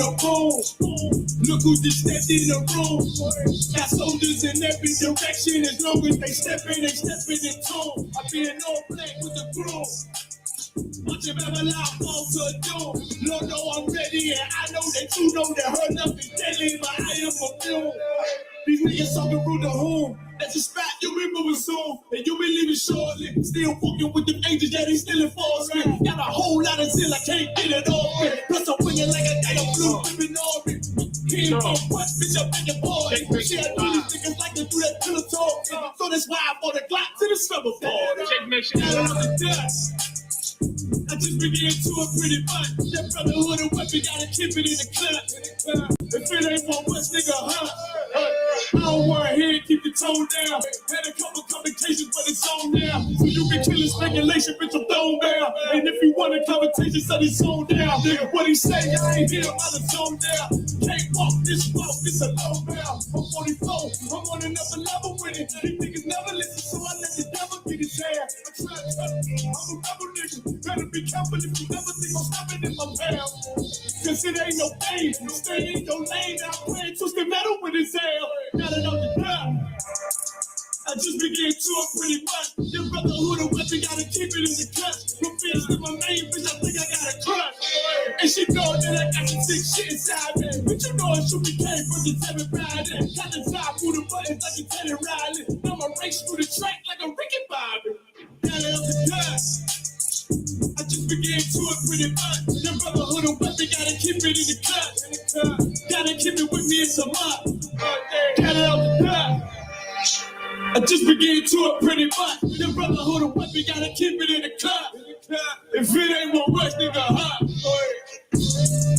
a boom. Look who just stepped in the room. Got soldiers in every direction. As long as they stepping in tune. I be an all black with the groove. Watch him ever loud fall to a doom. Lord know I'm ready and I know that you know that her love is deadly, but I am a fool. These niggas talking rude to whom? That's a spot you remember soon. And you be leaving shortly. Still fucking with them angels that ain't still enforcement. Got a whole lot of zeal, I can't get it off it. Plus I'm winning like a damn blue living orbit. He ain't gon' punch, bitch, I'm making boys. See, I do these niggas like to do that pillow talk. So that's why I bought a Glock to the struggle board. I just began to a pretty much. That brotherhood and weapon gotta keep it in the cut. If it ain't one West nigga, I don't wanna hear it, keep the tone down. Had a couple conversations, but it's on now. So you can kill it, speculation, bitch, I'm thrown down. And if you want a conversation, set his zone down. Nigga, what he say, I ain't hear him, I done zone down. Can't walk this walk, it's a low bound. I'm 44, I'm on another level with it. These niggas never listen, so I let the devil get his ass. I try to I'm a rebel nigga, better be careful if you never think I'm stopping in my pound. Cause it ain't no game, stay in your lane. I'm playing twisted metal with his hell. Got it on the ground. I just began to it pretty much. Your brotherhood and weapon gotta keep it in the cut. From fans to my main bitch, I think I got a crush. And she know that I got some sick shit inside me. But you know I.S.U.P.K from the 7 riding. Got the top through the buttons like a Teddy Riley. Now I race through the track like a Ricky Bobby. Got it on the cut. I just began to it pretty much. Your brotherhood and weapon gotta keep it in the cut. Gotta keep it with me in some up. Got it on the cut. I just began to it pretty much. Your brotherhood and weapon gotta keep it in the cut. If it ain't one West nigga, hot. All right.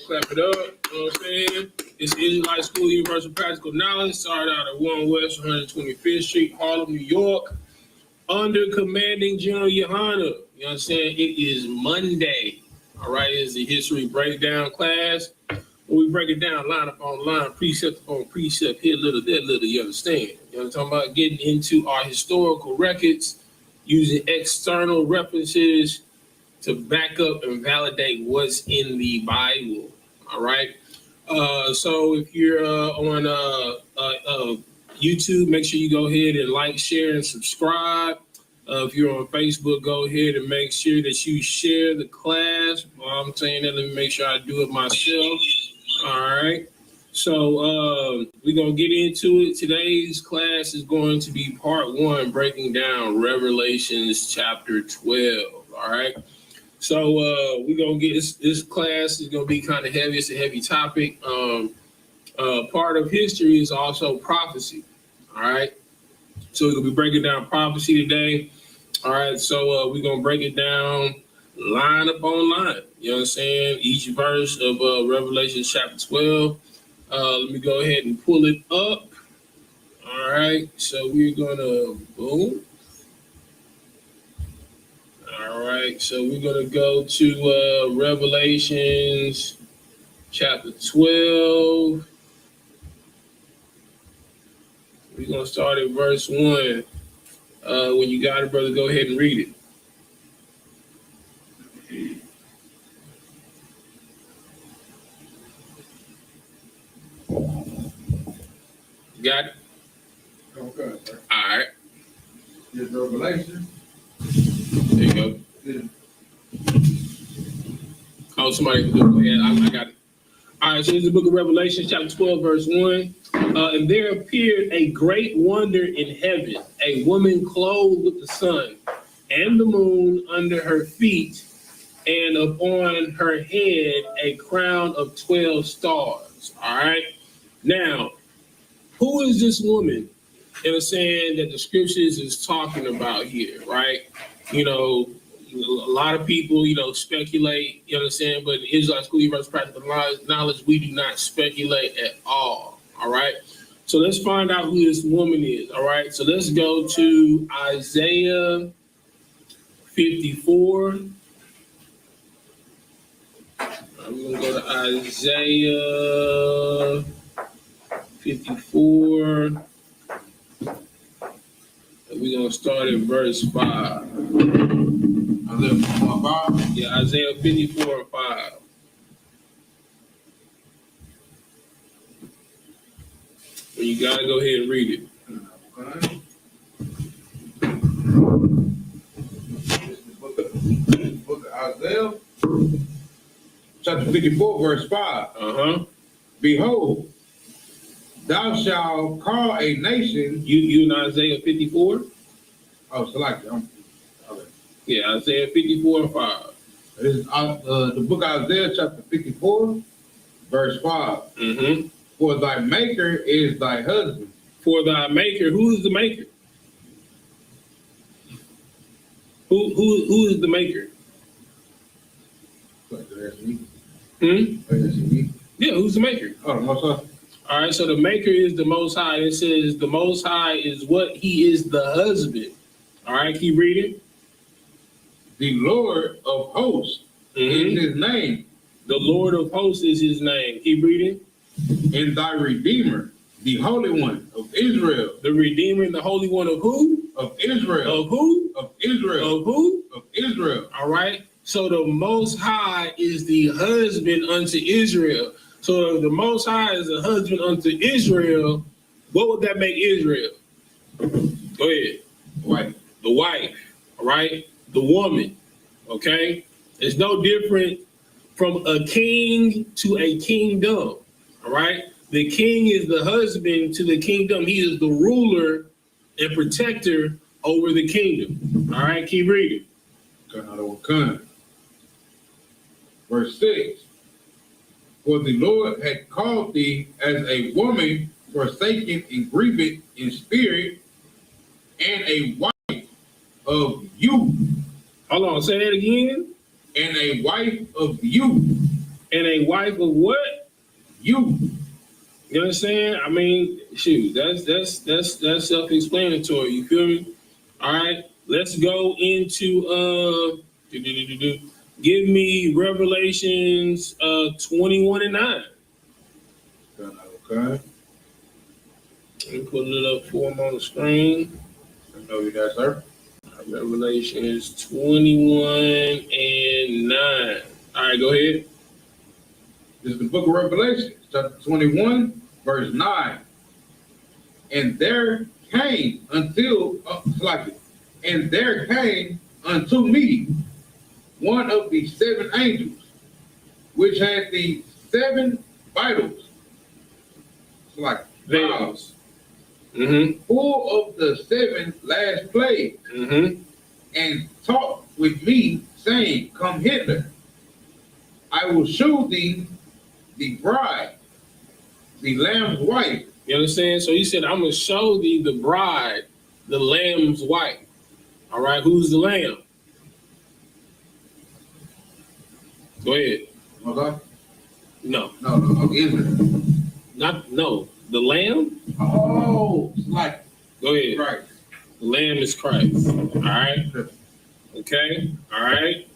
Clap it up. You know what I'm saying? It's Israelite School, Universal Practical Knowledge. Started out at 1 West 125th Street, Harlem, New York. Under commanding General YAHANNA. You know what I'm saying? It is Monday. All right, it's the history breakdown class. We break it down line upon line, precept upon precept, here a little, there a little, you understand? You know what I'm talking about? Getting into our historical records, using external references to back up and validate what's in the Bible. All right. So if you're on YouTube, make sure you go ahead and like, share, and subscribe. If you're on Facebook, go ahead and make sure that you share the class. While I'm saying that, let me make sure I do it myself. All right. So we're going to get into it. Today's class is going to be part 1, breaking down Revelations chapter 12. All right. So we're going to get this class is going to be kind of heavy. It's a heavy topic. Part of history is also prophecy. All right. So we're going to be breaking down prophecy today. All right. So we're going to break it down line upon line. You know what I'm saying? Each verse of Revelation chapter 12. Let me go ahead and pull it up. All right. So we're going to boom. All right, so we're going to go to Revelations chapter 12. We're going to start at verse 1. When you got it, brother, go ahead and read it. You got it? Okay. All right. Here's Revelation. There you go. Yeah. Oh, somebody, yeah, I got it. All right, so here's the book of Revelation, chapter 12, verse 1. And there appeared a great wonder in heaven, a woman clothed with the sun and the moon under her feet, and upon her head a crown of 12 stars. All right. Now, who is this woman? you know, saying that the scriptures is talking about here, right? You know, a lot of people, you know, speculate, you know what I'm saying? But in Israelite School Universe Practical Knowledge, we do not speculate at all right? So let's find out who this woman is, all right? So let's go to Isaiah 54. I'm going to go to Isaiah 54. And we're going to start at verse 5. Isaiah 5? Yeah, Isaiah 54 and 5. Well, you got to go ahead and read it. Okay. This book of Isaiah, chapter 54, verse 5. Behold, thou shalt call a nation. You in Isaiah 54? Oh, select it. Okay. Yeah, Isaiah 54 and 5. This is the book of Isaiah, chapter 54, verse 5. For thy maker is thy husband. For thy maker, who is the maker? Who is the maker? Yeah, who's the maker? Oh, the Most High. All right, so the maker is the Most High. It says the Most High is what? He is the husband. All right, keep reading. The Lord of hosts is his name. The Lord of hosts is his name. Keep reading. And thy Redeemer, the Holy One of Israel. The Redeemer and the Holy One of who? Of Israel. Of who? Of Israel. Of who? Of Israel. All right. So the Most High is the husband unto Israel. So if the Most High is the husband unto Israel, what would that make Israel? Go ahead. Wife. The wife. All right. The woman. Okay. It's no different from a king to a kingdom. All right. The king is the husband to the kingdom. He is the ruler and protector over the kingdom. All right. Keep reading. Verse 6. For the Lord had called thee as a woman forsaken and grieved in spirit, and a wife of you. Hold on, say that again. And a wife of you. And a wife of what? You. You know what I'm saying? I mean, shoot, that's self-explanatory. You feel me? All right, let's go into give me Revelations 21 and 9. Okay. Let me put it up for them on the screen. I know you that, sir. Revelations 21 and 9. All right, go ahead. This is the book of Revelation, chapter 21, verse 9. And there came unto me one of the 7 angels, which had the 7 vitals, vials, full of the 7 last plagues, and talked with me, saying, Come hither, I will show thee the bride, the Lamb's wife. You understand? So he said, I'm going to show thee the bride, the Lamb's wife. All right, who's the Lamb? Go ahead. Okay. No. No, Israel. No, the Lamb? Oh, Go ahead. Right. The Lamb is Christ. All right. Okay. All right.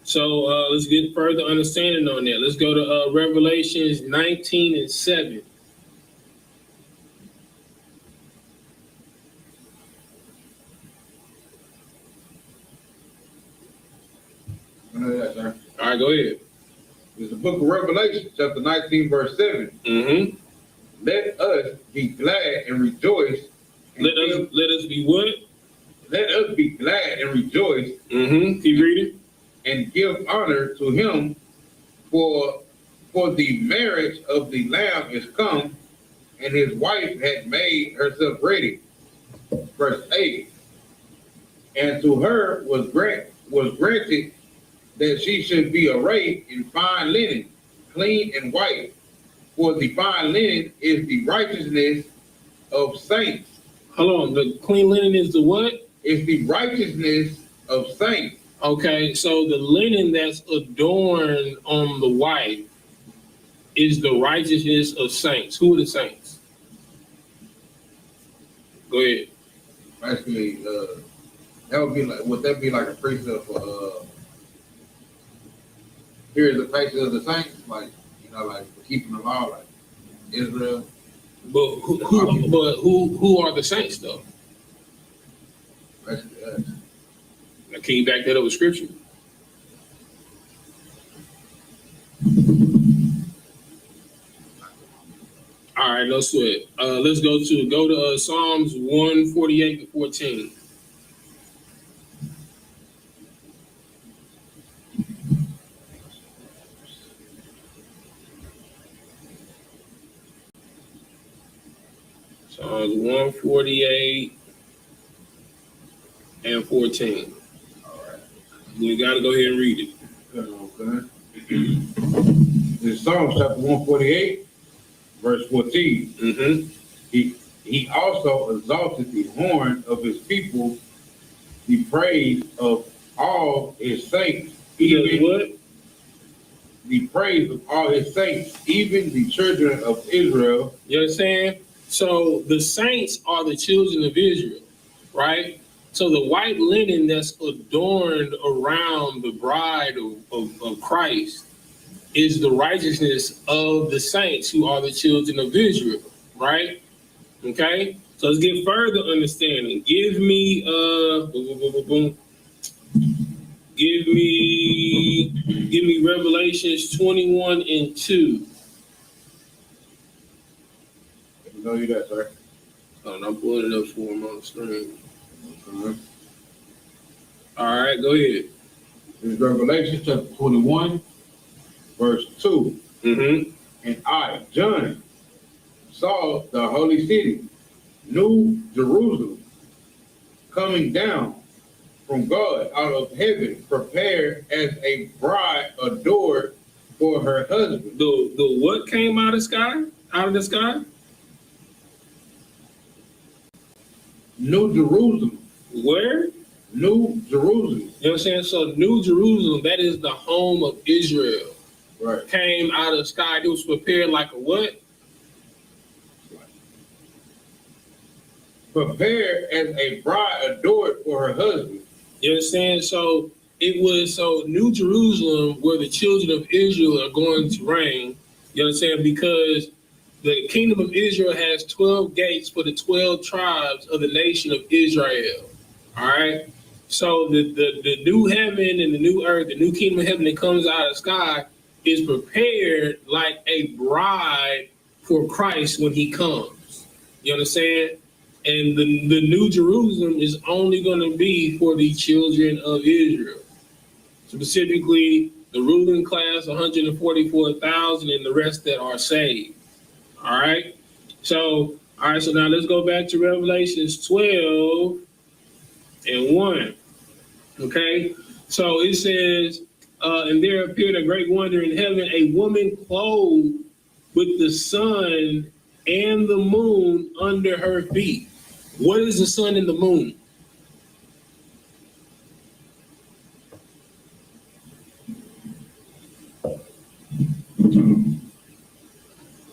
So let's get further understanding on that. Let's go to Revelations 19 and 7. I know that, sir. All right, go ahead. It's the book of Revelation, chapter 19, verse 7. Let us be glad and rejoice. And let us be what? Let us be glad and rejoice. Keep reading. And give honor to him, for the marriage of the Lamb is come, and his wife had made herself ready. Verse 8. And to her was granted that she should be arrayed in fine linen, clean and white. For the fine linen is the righteousness of saints Hold on, the clean linen is the what? It's the righteousness of saints. Okay, so the linen that's adorned on the wife is the righteousness of saints. Who are the saints? Go ahead. Basically, that would be like, would that be like a precept for here is the faces of the saints, like, you know, like for keeping the law, like Israel. But who are the saints though? Basically, us. Now, can you back that up with scripture? All right, no sweat. Let's go to Psalms 148-14. Psalms 148 and 14. All right. We got to go ahead and read it. Okay. This Psalm chapter 148, verse 14. Mm-hmm. He also exalted the horn of his people, the praise of all his saints. Even what? The praise of all his saints, even the children of Israel. You understand? So the saints are the children of Israel, right? So the white linen that's adorned around the bride of Christ is the righteousness of the saints who are the children of Israel, right? Okay? So let's get further understanding. Give me Revelations 21:2. Let me know you that, sir. Oh, I'm pulling it up for him on the screen. Okay. All right, go ahead. This is Revelation chapter 21, verse 2. Mm-hmm. And I, John, saw the holy city, New Jerusalem, coming down from God out of heaven, prepared as a bride adored for her husband. The what came out of the sky? Out of the sky? New Jerusalem. Where? New Jerusalem. You know what I'm saying? So New Jerusalem, that is the home of Israel. Right. Came out of the sky. It was prepared like a what? Prepared as a bride adored for her husband. You understand? So New Jerusalem, where the children of Israel are going to reign, you understand? Because the kingdom of Israel has 12 gates for the 12 tribes of the nation of Israel. All right? So the new heaven and the new earth, the new kingdom of heaven that comes out of the sky is prepared like a bride for Christ when he comes. You understand? And the New Jerusalem is only going to be for the children of Israel. Specifically, the ruling class, 144,000, and the rest that are saved. All right? So now let's go back to Revelations 12:1. Okay? So it says, and there appeared a great wonder in heaven, a woman clothed with the sun and the moon under her feet. What is the sun and the moon?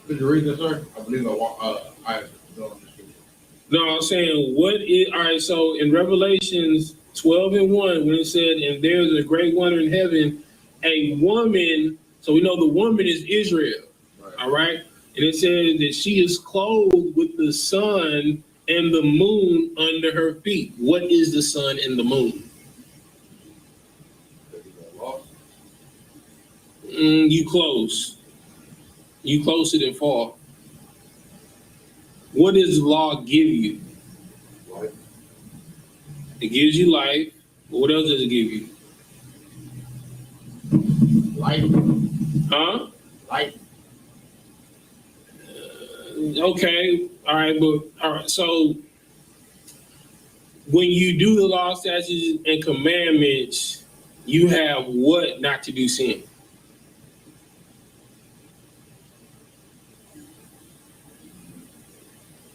Could you read this, sir? I believe I No, I'm saying all right, so in Revelations 12:1, when it said, and there's a great wonder in heaven, a woman, so we know the woman is Israel, right. All right? And it says that she is clothed with the sun and the moon under her feet. What is the sun and the moon? You close. You close it and fall. What does law give you? Life. It gives you life. But what else does it give you? Life. Huh? Life. Okay. All right. So when you do the law, statutes, and commandments, you have what not to do sin?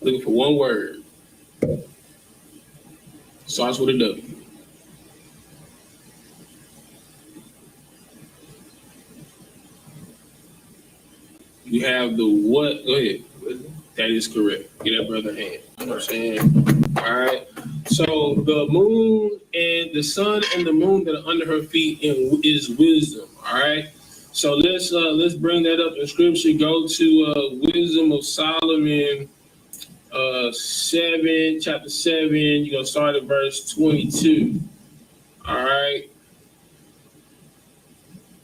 Looking for one word. Starts with a W. You have the what? Go ahead. That is correct. Get that brother a hand. You know what I'm saying? All right. So the moon and the sun and the moon that are under her feet is wisdom. All right. So let's bring that up in scripture. Go to Wisdom of Solomon, chapter 7. You're gonna start at verse 22. All right.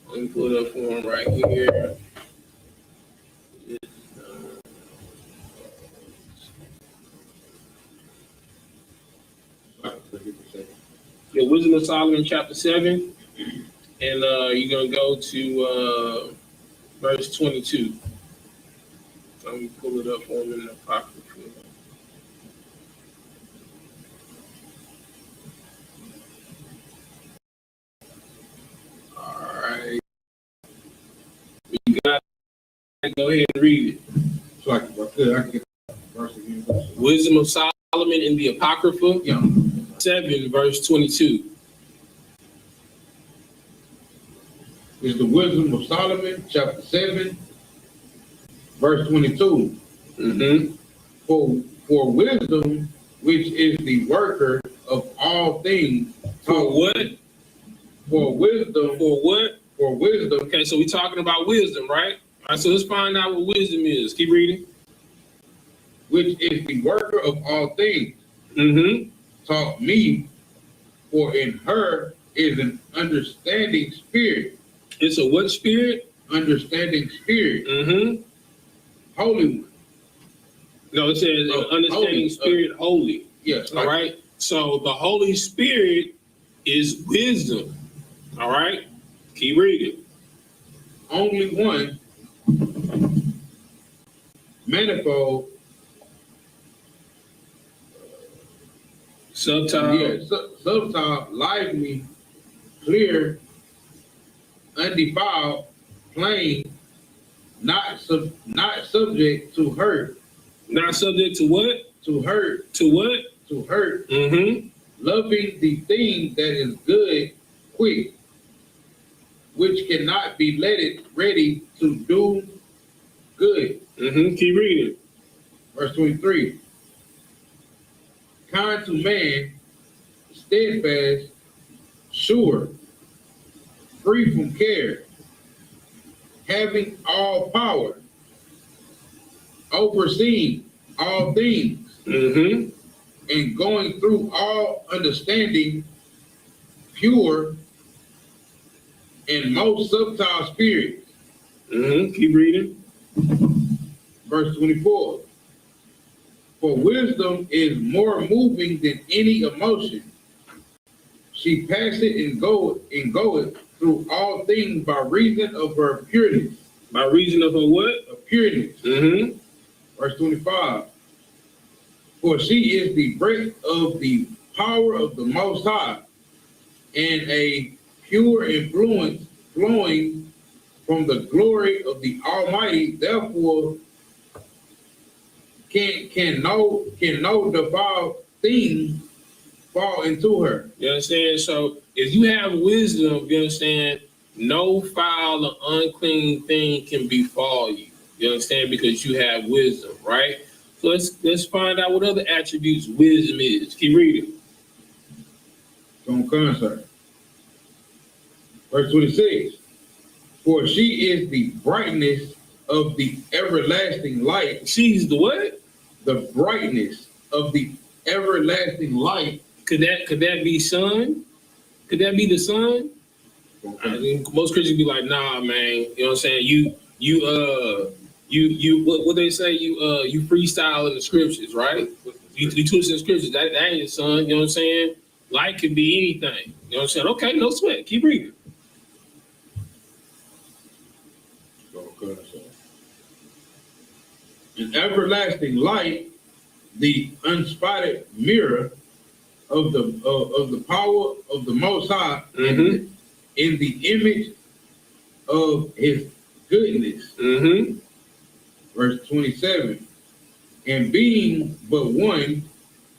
Let me pull it up for him right here. Yeah, Wisdom of Solomon, chapter 7, and you're gonna go to verse 22. So let me pull it up for him in the apocrypha. All right, you got it. Go ahead and read it. So I can get the verse again. Wisdom of Solomon in the apocrypha, Yeah. 7, verse 22. It's the Wisdom of Solomon, chapter 7, verse 22. Mm-hmm. For wisdom, which is the worker of all things. For what? For wisdom. For what? For wisdom. Okay, so we're talking about wisdom, right? All right, so let's find out what wisdom is. Keep reading. Which is the worker of all things. Mm-hmm. Taught me, for in her is an understanding spirit. It's a what spirit? Understanding spirit. Mm-hmm. Holy one. No, it says understanding spirit holy. Yes. All right. So the Holy Spirit is wisdom. All right. Keep reading. Only one. Manifold. Subtile. Yeah. Subtile, lively, clear, undefiled, plain, not subject to hurt. Not subject to what? To hurt. To what? To hurt. Mm-hmm. Loving the thing that is good, quick, which cannot be ready to do good. Mm-hmm. Keep reading. Verse 23. Kind to man, steadfast, sure, free from care, having all power, overseeing all things, Mm-hmm. and going through all understanding, pure and most subtile spirits. Mm-hmm. Keep reading. Verse 24. For wisdom is more moving than any emotion. She passeth and goeth through all things by reason of her pureness. By reason of her what? Of pureness. Mm-hmm. Verse 25. For she is the breath of the power of the Most High, and a pure influence flowing from the glory of the Almighty. Therefore, can no defiled thing fall into her. You understand? So if you have wisdom, you understand, no foul or unclean thing can befall you. You understand? Because you have wisdom, right? So let's find out what other attributes wisdom is. Keep reading. Don't concern. Verse 26. For she is the brightness of the everlasting light. She's the what? The brightness of the everlasting light. Could that be sun? Could that be the sun? Okay. I mean, most Christians be like, nah, man. You know what I'm saying? You what they say? You freestyle in the scriptures, right? You twist in the scriptures. That ain't the sun. You know what I'm saying? Light could be anything. You know what I'm saying? Okay, no sweat. Keep reading. Don't concern. An everlasting light, the unspotted mirror of the power of the Most High, Mm-hmm. in the image of His goodness. Mm-hmm. Verse 27. And being but one,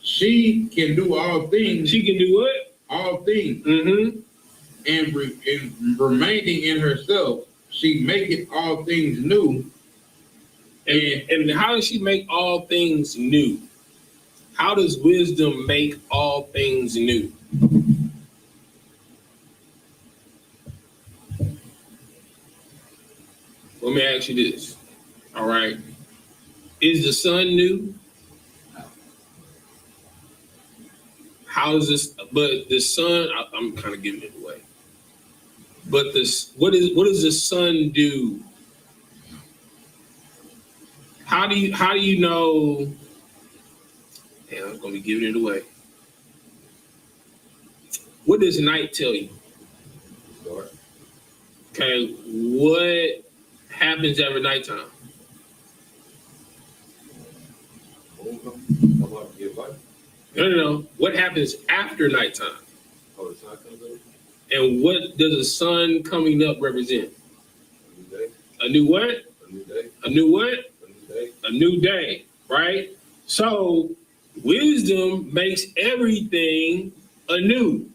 she can do all things. She can do what? All things. Mm-hmm. And remaining in herself, she maketh all things new. And how does she make all things new? How does wisdom make all things new? Let me ask you this. All right. Is the sun new? How is this? But the sun, I'm kind of giving it away. But this, what does the sun do? How do you know? Damn, I'm gonna be giving it away. What does night tell you? Okay, what happens every nighttime? No. What happens after nighttime? Oh, the sun comes up. And what does the sun coming up represent? A new day. A new what? A new day. A new what? A new day. A new day, right? So wisdom makes everything anew,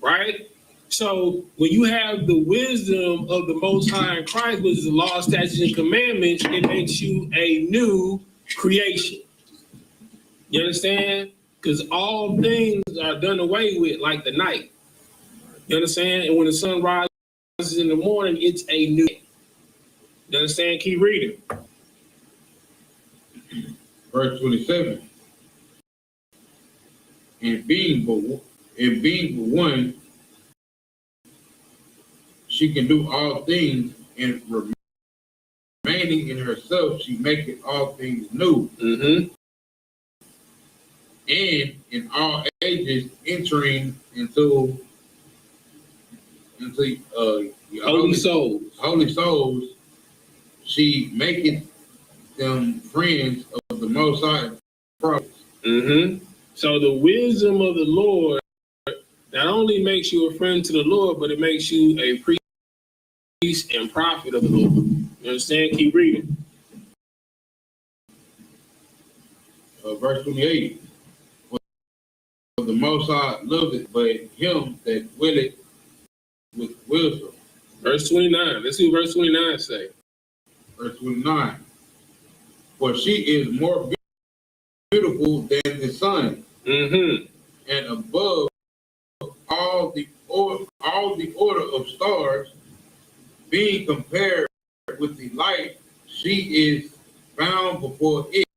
right? So when you have the wisdom of the Most High in Christ, which is the law, statutes, and commandments, it makes you a new creation. You understand? Because all things are done away with, like the night. You understand? And when the sun rises in the morning, it's a new day. You understand? Keep reading. Verse 27. And being but one, she can do all things, and remaining in herself, she maketh all things new. Mm-hmm. And in all ages, entering into Holy souls. Holy souls, she maketh them friends of the Most High prophets. Mm-hmm. So the wisdom of the Lord not only makes you a friend to the Lord, but it makes you a priest and prophet of the Lord. You understand? Keep reading. Verse 28. For the Most High loveth but him that willeth with wisdom. Verse 29. Let's see what verse 29 say. Verse 29. For she is more beautiful than the sun, Mm-hmm. and above all the order of stars, being compared with the light, she is found before it.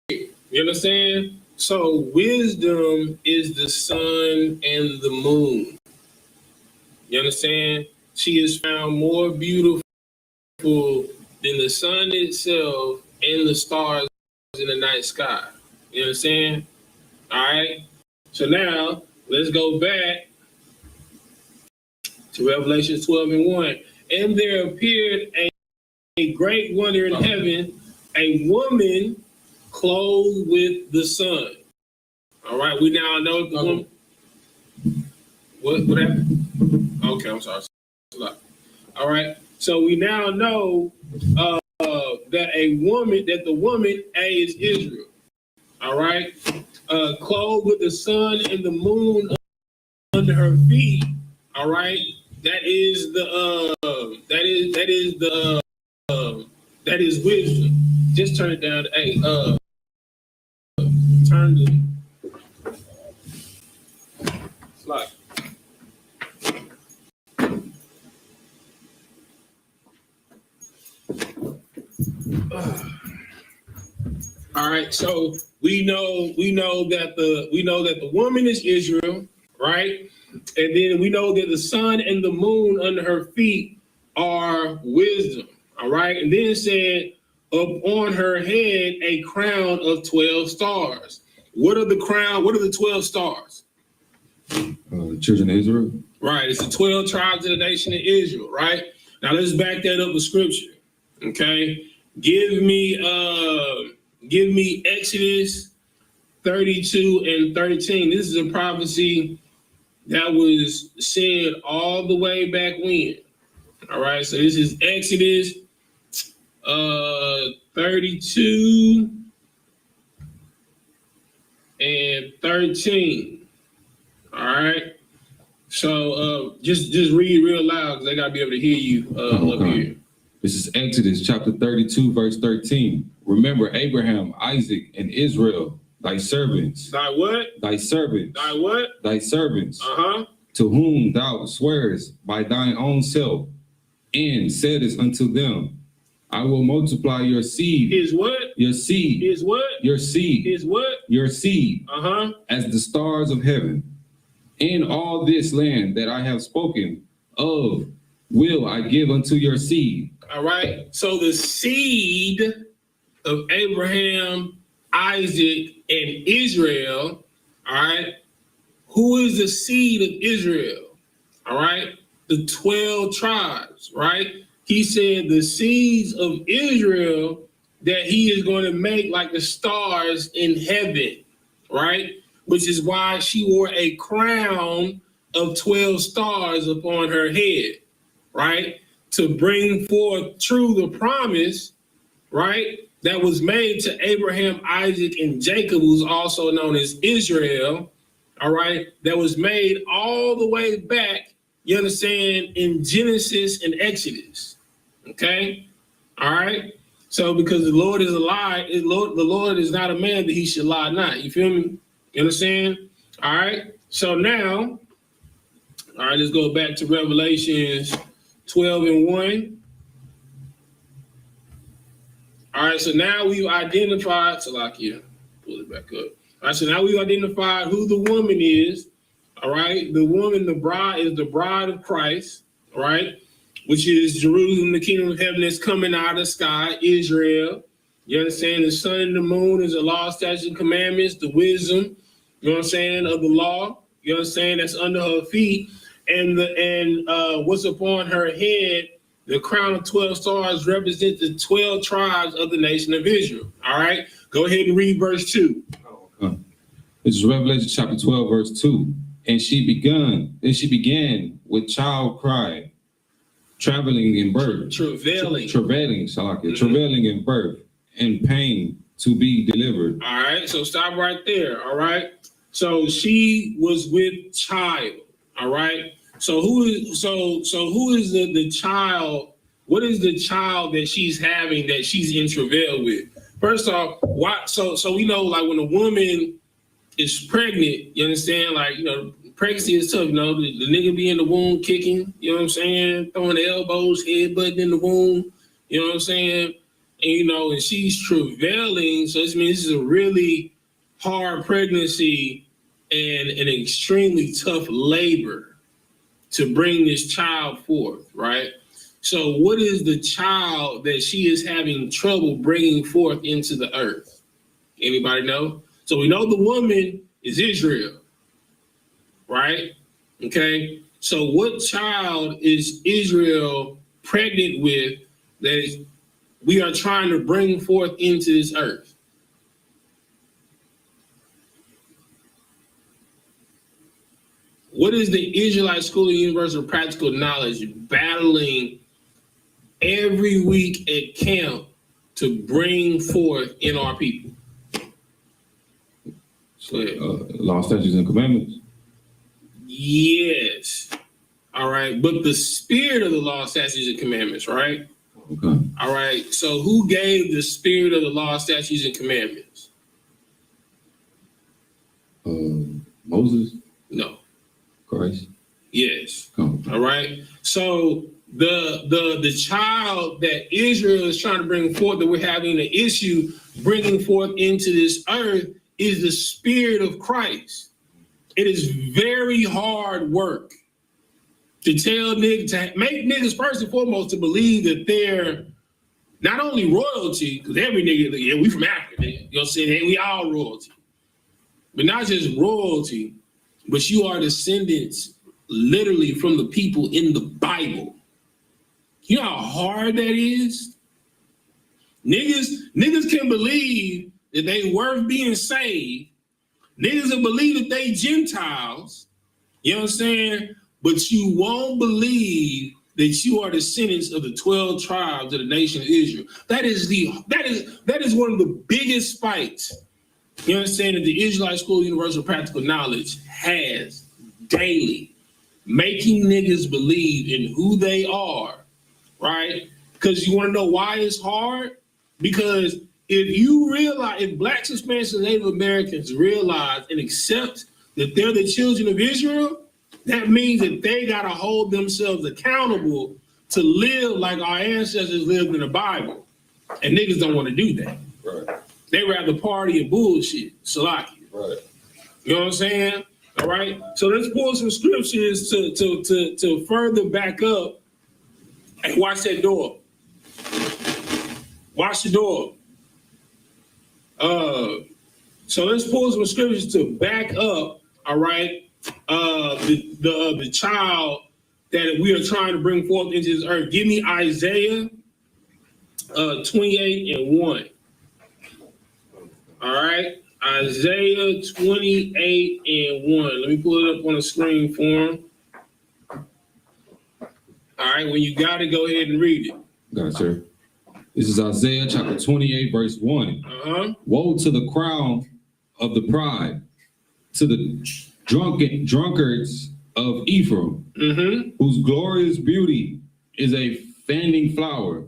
You understand? So wisdom is the sun and the moon. You understand? She is found more beautiful than the sun itself and the stars in the night sky. You understand? All right. So now let's go back to Revelation 12:1. And there appeared a great wonder in heaven, a woman clothed with the sun. All right. We now know the woman. What happened? Okay, I'm sorry. All right. So we now know that the woman A is Israel. All right. Clothed with the sun and the moon under her feet. All right. That is wisdom. Just turn it down. Hey, turn the slide. All right, so we know that the woman is Israel, right? And then we know that the sun and the moon under her feet are wisdom. All right, and then it said, upon her head a crown of 12 stars. What are the 12 stars? Children of Israel. Right, it's the 12 tribes of the nation of Israel, right? Now let's back that up with scripture. Okay. Give me Exodus 32 and 13. This is a prophecy that was said all the way back when. All right, so this is Exodus 32 and 13. All right. So just read real loud because they gotta be able to hear you up here. This is Exodus chapter 32, verse 13. Remember Abraham, Isaac, and Israel, thy servants. Thy what? Thy servants. Thy what? Thy servants. Uh-huh. To whom thou swearest by thine own self, and saidest unto them, I will multiply your seed. Is what? Your seed. Is what? Your seed. Is what? Your seed. Uh-huh. As the stars of heaven. In all this land that I have spoken of, will I give unto your seed. All right. So the seed of Abraham, Isaac, and Israel, all right. Who is the seed of Israel? All right. The 12 tribes, right? He said the seeds of Israel that he is going to make like the stars in heaven, right? Which is why she wore a crown of 12 stars upon her head, right? To bring forth true the promise, right? That was made to Abraham, Isaac, and Jacob, who's also known as Israel, all right? That was made all the way back, you understand, in Genesis and Exodus, okay? All right? So because the Lord is a lie, the Lord is not a man that he should lie not. You feel me? You understand? All right? So now, all right, let's go back to Revelations 12 and 1. All right, so now we've identified, Salakia, pull it back up. All right, so now we've identified who the woman is. All right, the woman, the bride, is the bride of Christ, all right, which is Jerusalem, the kingdom of heaven that's coming out of the sky, Israel. You understand? The sun and the moon is the law, statutes, and commandments, the wisdom, you know what I'm saying, of the law. You understand? That's under her feet. And what's upon her head, the crown of 12 stars represents the 12 tribes of the nation of Israel. All right, go ahead and read verse 2. This is Revelation chapter 12, verse 2. And she began with child cry, traveling in birth. Travailing. Travailing, Salakia. Travailing in birth and pain to be delivered. All right, so stop right there. All right. So she was with child. All right. So who is the child? What is the child that she's having that she's in travail with? First off, why? So we know, like, when a woman is pregnant, you understand, like, you know, pregnancy is tough. You know, the nigga be in the womb kicking. You know what I'm saying? Throwing the elbows, headbutting in the womb. You know what I'm saying? And you know, and she's travailing. So this means this is a really hard pregnancy and an extremely tough labor to bring this child forth, right? So what is the child that she is having trouble bringing forth into the earth? Anybody know? So we know the woman is Israel, right? Okay, so what child is Israel pregnant with that we are trying to bring forth into this earth? What is the Israelite School of Universal Practical Knowledge battling every week at camp to bring forth in our people? Law, statutes, and commandments. Yes. All right. But the spirit of the law, statutes, and commandments, right? Okay. All right. So who gave the spirit of the law, statutes, and commandments? Moses? No. Christ? Yes. Oh. All right. So the child that Israel is trying to bring forth, that we're having an issue bringing forth into this earth, is the spirit of Christ. It is very hard work to tell niggas, to make niggas first and foremost to believe that they're not only royalty, because every nigga, yeah, we from Africa, nigga, you know what I'm saying? Hey, we all royalty. But not just royalty, but you are descendants literally from the people in the Bible. You know how hard that is? Niggas can believe that they worth being saved. Niggas will believe that they Gentiles. You know what I'm saying? But you won't believe that you are descendants of the 12 tribes of the nation of Israel. That is one of the biggest fights You understand that the Israelite School of Universal Practical Knowledge has daily making niggas believe in who they are, right? Because you want to know why it's hard? Because if Blacks, Hispanics, and Native Americans realize and accept that they're the children of Israel, that means that they got to hold themselves accountable to live like our ancestors lived in the Bible. And niggas don't want to do that. Right. They rather party and bullshit, Salaki. Right. You know what I'm saying? All right. So let's pull some scriptures to further back up. Hey, watch that door. Watch the door. So let's pull some scriptures to back up. All right. The child that we are trying to bring forth into this earth. Give me Isaiah 28:1. All right. Isaiah 28:1. Let me pull it up on the screen for him. All right. When you got it, go ahead and read it. Gotcha. This is Isaiah chapter 28, verse 1. Woe to the crown of the pride, to the drunkards of Ephraim, whose glorious beauty is a fanning flower,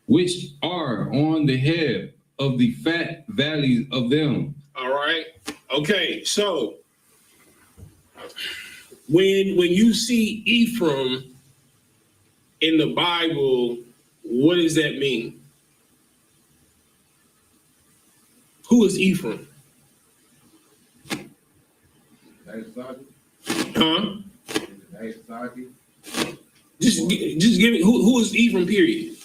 which are on the head of the fat valleys of them. All right. Okay. So when you see Ephraim in the Bible, what does that mean? Who is Ephraim? Huh? Just give me who is Ephraim, period.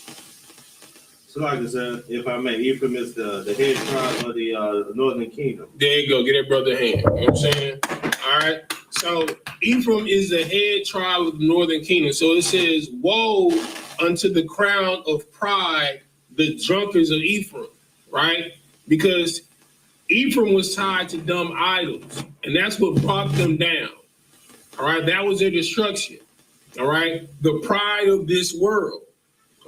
So like I said, if I may, Ephraim is the head tribe of the northern kingdom. There you go. Get that brother a hand. You know what I'm saying? All right. So Ephraim is the head tribe of the northern kingdom. So it says, woe unto the crown of pride, the drunkards of Ephraim, right? Because Ephraim was tied to dumb idols, and that's what brought them down. All right. That was their destruction. All right. The pride of this world.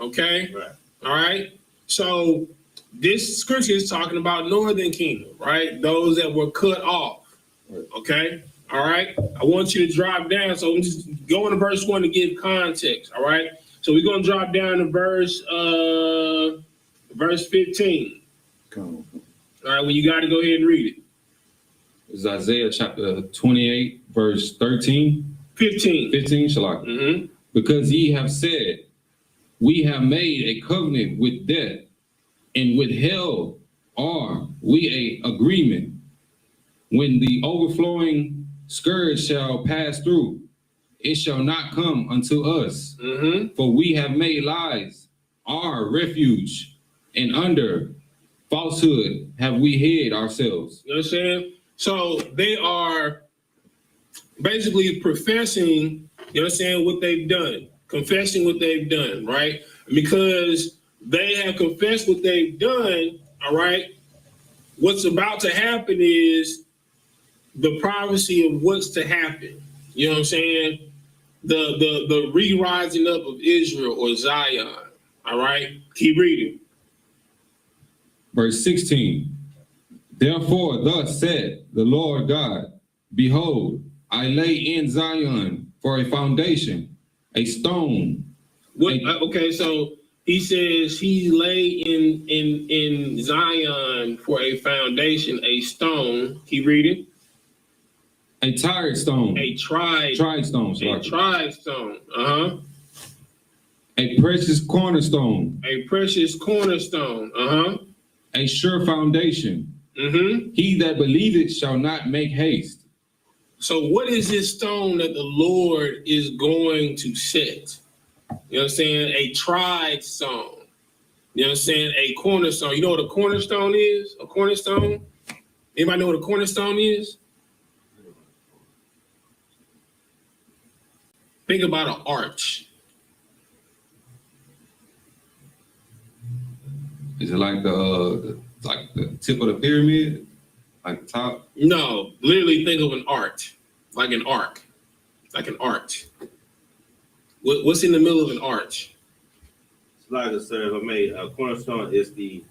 Okay. Right. All right. So this scripture is talking about northern kingdom, right? Those that were cut off. Okay. All right. I want you to drop down. So I'm just going to verse 1 to give context. All right. So we're going to drop down to verse 15. Come on. All right. When you got to go ahead and read it. This is Isaiah chapter 28, verse 13. 15. 15, Shalak. Because ye have said, we have made a covenant with death, and with hell are we a agreement. When the overflowing scourge shall pass through, it shall not come unto us. For we have made lies our refuge, and under falsehood have we hid ourselves. You know what I'm saying? So they are basically professing, you know what I'm saying, what they've done. Confessing what they've done, right? Because they have confessed what they've done, all right? What's about to happen is the prophecy of what's to happen. You know what I'm saying? The re-rising up of Israel or Zion, all right? Keep reading. Verse 16. Therefore, thus said the Lord God, behold, I lay in Zion for a foundation, a stone. Okay, so he says he lay in Zion for a foundation, a stone. Keep reading. A tired stone. A tried stone. A tried stone. A precious cornerstone. A precious cornerstone. A sure foundation. He that believeth shall not make haste. So what is this stone that the Lord is going to set? You know what I'm saying? A tried stone. You know what I'm saying? A cornerstone. You know what a cornerstone is? A cornerstone? Anybody know what a cornerstone is? Think about an arch. Is it like the tip of the pyramid? Like the top? No, literally think of an arch, like an arc, like an arch. What's in the middle of an arch? So like I said, if I may, a cornerstone is the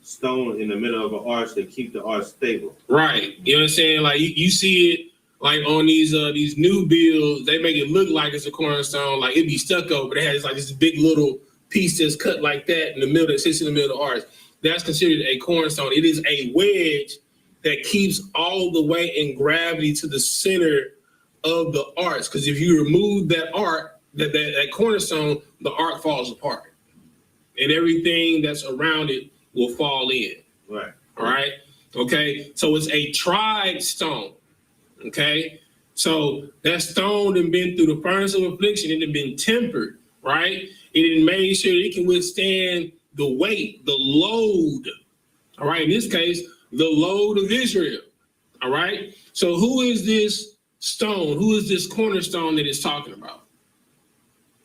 stone in the middle of an arch to keep the arch stable. Right. You know what I'm saying? Like you see it like on these new builds, they make it look like it's a cornerstone, like it'd be stucco, but it has like this big little piece that's cut like that in the middle that sits in the middle of the arch. That's considered a cornerstone. It is a wedge that keeps all the weight and gravity to the center of the arch. Because if you remove that arc, that cornerstone, the arc falls apart, and everything that's around it will fall in. Right. All right. Okay. So it's a tried stone. Okay. So that stone had been through the furnace of affliction. It had been tempered. Right. It had made sure that it can withstand the weight, the load. All right. In this case, the load of Israel. All right. So who is this stone? Who is this cornerstone that it's talking about?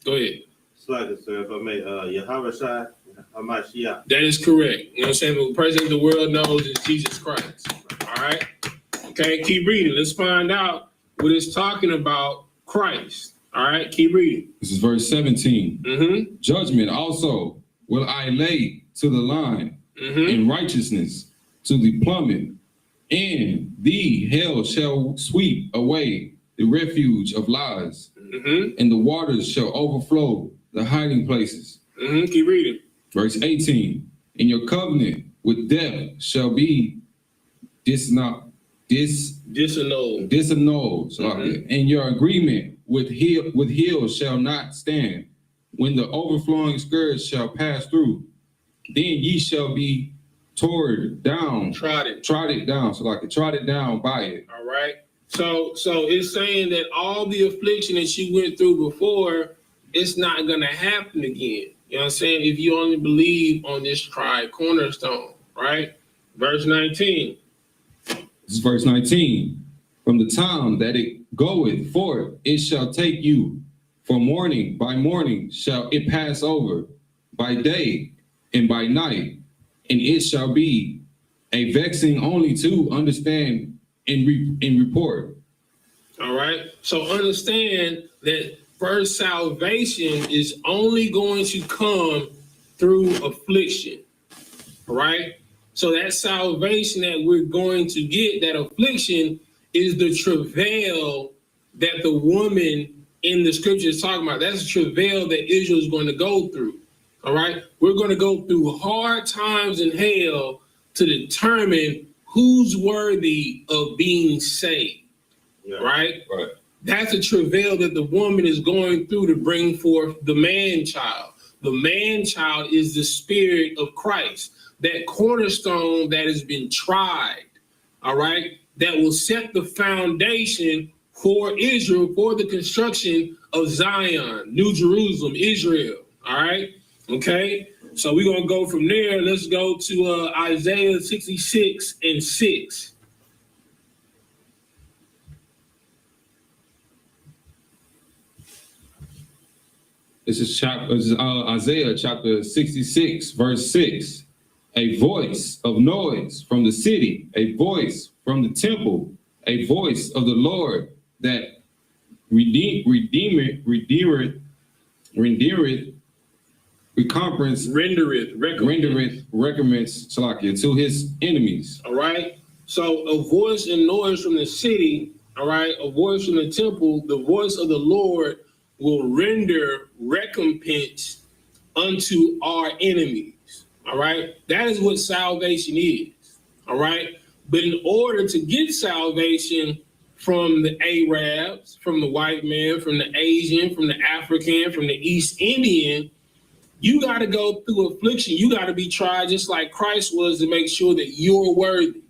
Go ahead. Slightly, sir, if I may, Yahawashi, Hamashiach. That is correct. You know what I'm saying? The person the world knows is Jesus Christ. All right. Okay. Keep reading. Let's find out what it's talking about Christ. All right. Keep reading. This is verse 17. Mm-hmm. Judgment also will I lay to the line, and righteousness to the plummet, and the hell shall sweep away the refuge of lies, and the waters shall overflow the hiding places. Keep reading. Verse 18, and your covenant with death shall be disannulled, and your agreement with hill shall not stand. When the overflowing scourge shall pass through, then ye shall be trodden down by it. All right. So it's saying that all the affliction that she went through before, it's not going to happen again. You know what I'm saying? If you only believe on this tried cornerstone, right? Verse 19. This is verse 19. From the time that it goeth forth, it shall take you. For morning by morning shall it pass over, by day and by night, and it shall be a vexing only to understand and report. All right. So understand that first salvation is only going to come through affliction. All right. So that salvation that we're going to get, that affliction, is the travail that the woman in the scripture is talking about. That's the travail that Israel is going to go through. All right. We're going to go through hard times in hell to determine who's worthy of being saved. Yeah. Right. That's a travail that the woman is going through to bring forth the man-child. The man-child is the spirit of Christ, that cornerstone that has been tried, all right, that will set the foundation for Israel, for the construction of Zion, New Jerusalem, Israel, all right? Okay, so we're going to go from there. Let's go to Isaiah 66:6. This is Isaiah chapter 66, verse 6. A voice of noise from the city, a voice from the temple, a voice of the Lord that rendereth recompense to his enemies. All right. So a voice and noise from the city, all right, a voice from the temple, the voice of the Lord will render recompense unto our enemies. All right. That is what salvation is. All right. But in order to get salvation from the Arabs, from the white man, from the Asian, from the African, from the East Indian, you got to go through affliction. You got to be tried just like Christ was to make sure that you're worthy.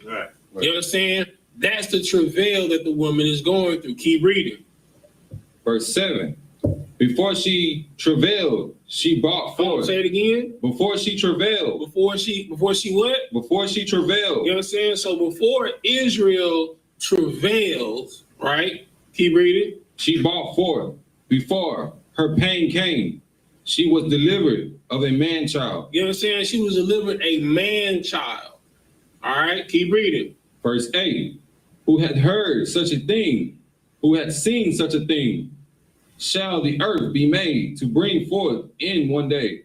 Right. You understand? That's the travail that the woman is going through. Keep reading. Verse 7. Before she travailed, she brought forth. Say it again. Before she travailed. Before she what? Before she travailed. You know what I'm saying? So before Israel travails, right? Keep reading. She brought forth. Before her pain came, she was delivered of a man-child. You know what I'm saying? She was delivered a man-child. All right, keep reading. Verse 8. Who had heard such a thing, who had seen such a thing, shall the earth be made to bring forth in one day?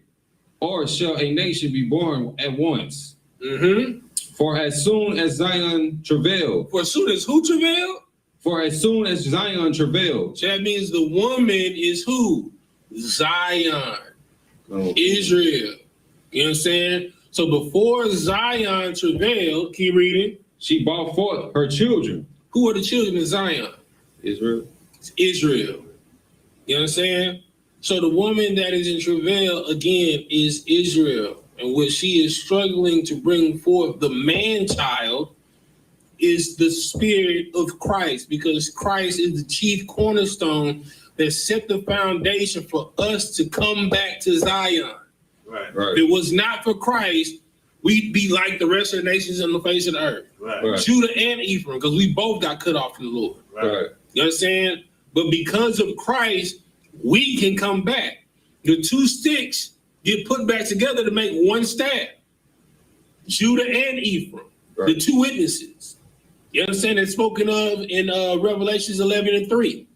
or shall a nation be born at once. Mm-hmm. For as soon as Zion travailed, For as soon as who travailed? for as soon as Zion travailed. So that means the woman is who? Zion. Oh. Israel. You know what I'm saying? So before Zion travailed, keep reading. She brought forth her children. Who are the children of Zion? Israel. It's Israel. You know what I'm saying? So the woman that is in travail, again, is Israel. And what she is struggling to bring forth, the man-child, is the spirit of Christ, because Christ is the chief cornerstone that set the foundation for us to come back to Zion. Right. If it was not for Christ, we'd be like the rest of the nations on the face of the earth. Right. Judah and Ephraim, because we both got cut off from the Lord. Right. You know what I'm saying? But because of Christ, we can come back. The two sticks get put back together to make one staff. Judah and Ephraim, the two witnesses. You know what I'm saying? It's spoken of in Revelations 11:3.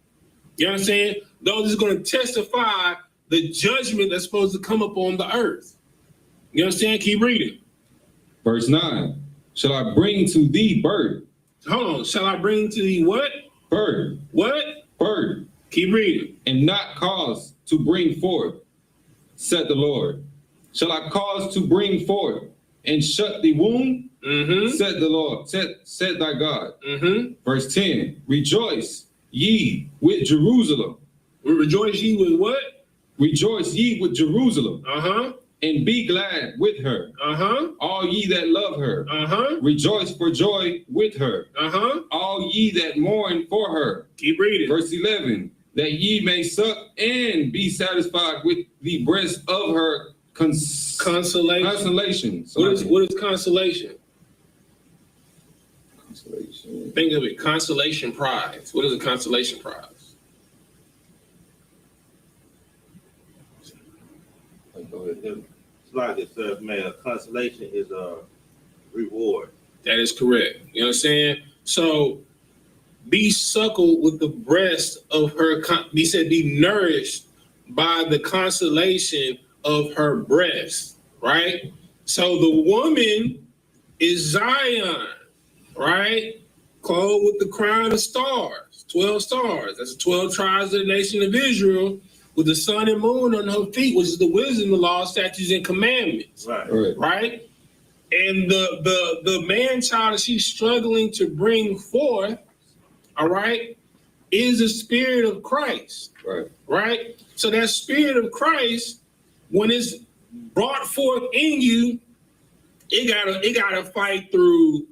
You know what I'm saying? Those are going to testify the judgment that's supposed to come upon the earth. You know what I'm saying? Keep reading. Verse 9. Shall I bring to thee bird? Hold on. Shall I bring to thee what? Bird. What? Bird. Keep reading. And not cause to bring forth, said the Lord. Shall I cause to bring forth and shut the womb? Mm-hmm. Said the Lord, said thy God. Mm-hmm. Verse 10. Rejoice ye with Jerusalem. Rejoice ye with what? Rejoice ye with Jerusalem. Uh-huh. And be glad with her. Uh-huh. All ye that love her. Uh-huh. Rejoice for joy with her. Uh-huh. All ye that mourn for her. Keep reading. Verse 11. That ye may suck and be satisfied with the breast of her Consolation. consolation. What is consolation? Consolation. Think of it. Consolation prize. What is a consolation prize? Go ahead. It's like it says, man, a consolation is a reward. That is correct. You know what I'm saying? So be suckled with the breast of her. He said, be nourished by the consolation of her breast, right? So the woman is Zion, right? Clothed with the crown of stars, 12 stars. That's the 12 tribes of the nation of Israel, with the sun and moon on her feet, which is the wisdom, the law, statutes, and commandments. Right? And the man-child that she's struggling to bring forth, all right, is the spirit of Christ. Right? So that spirit of Christ, when it's brought forth in you, it gotta fight through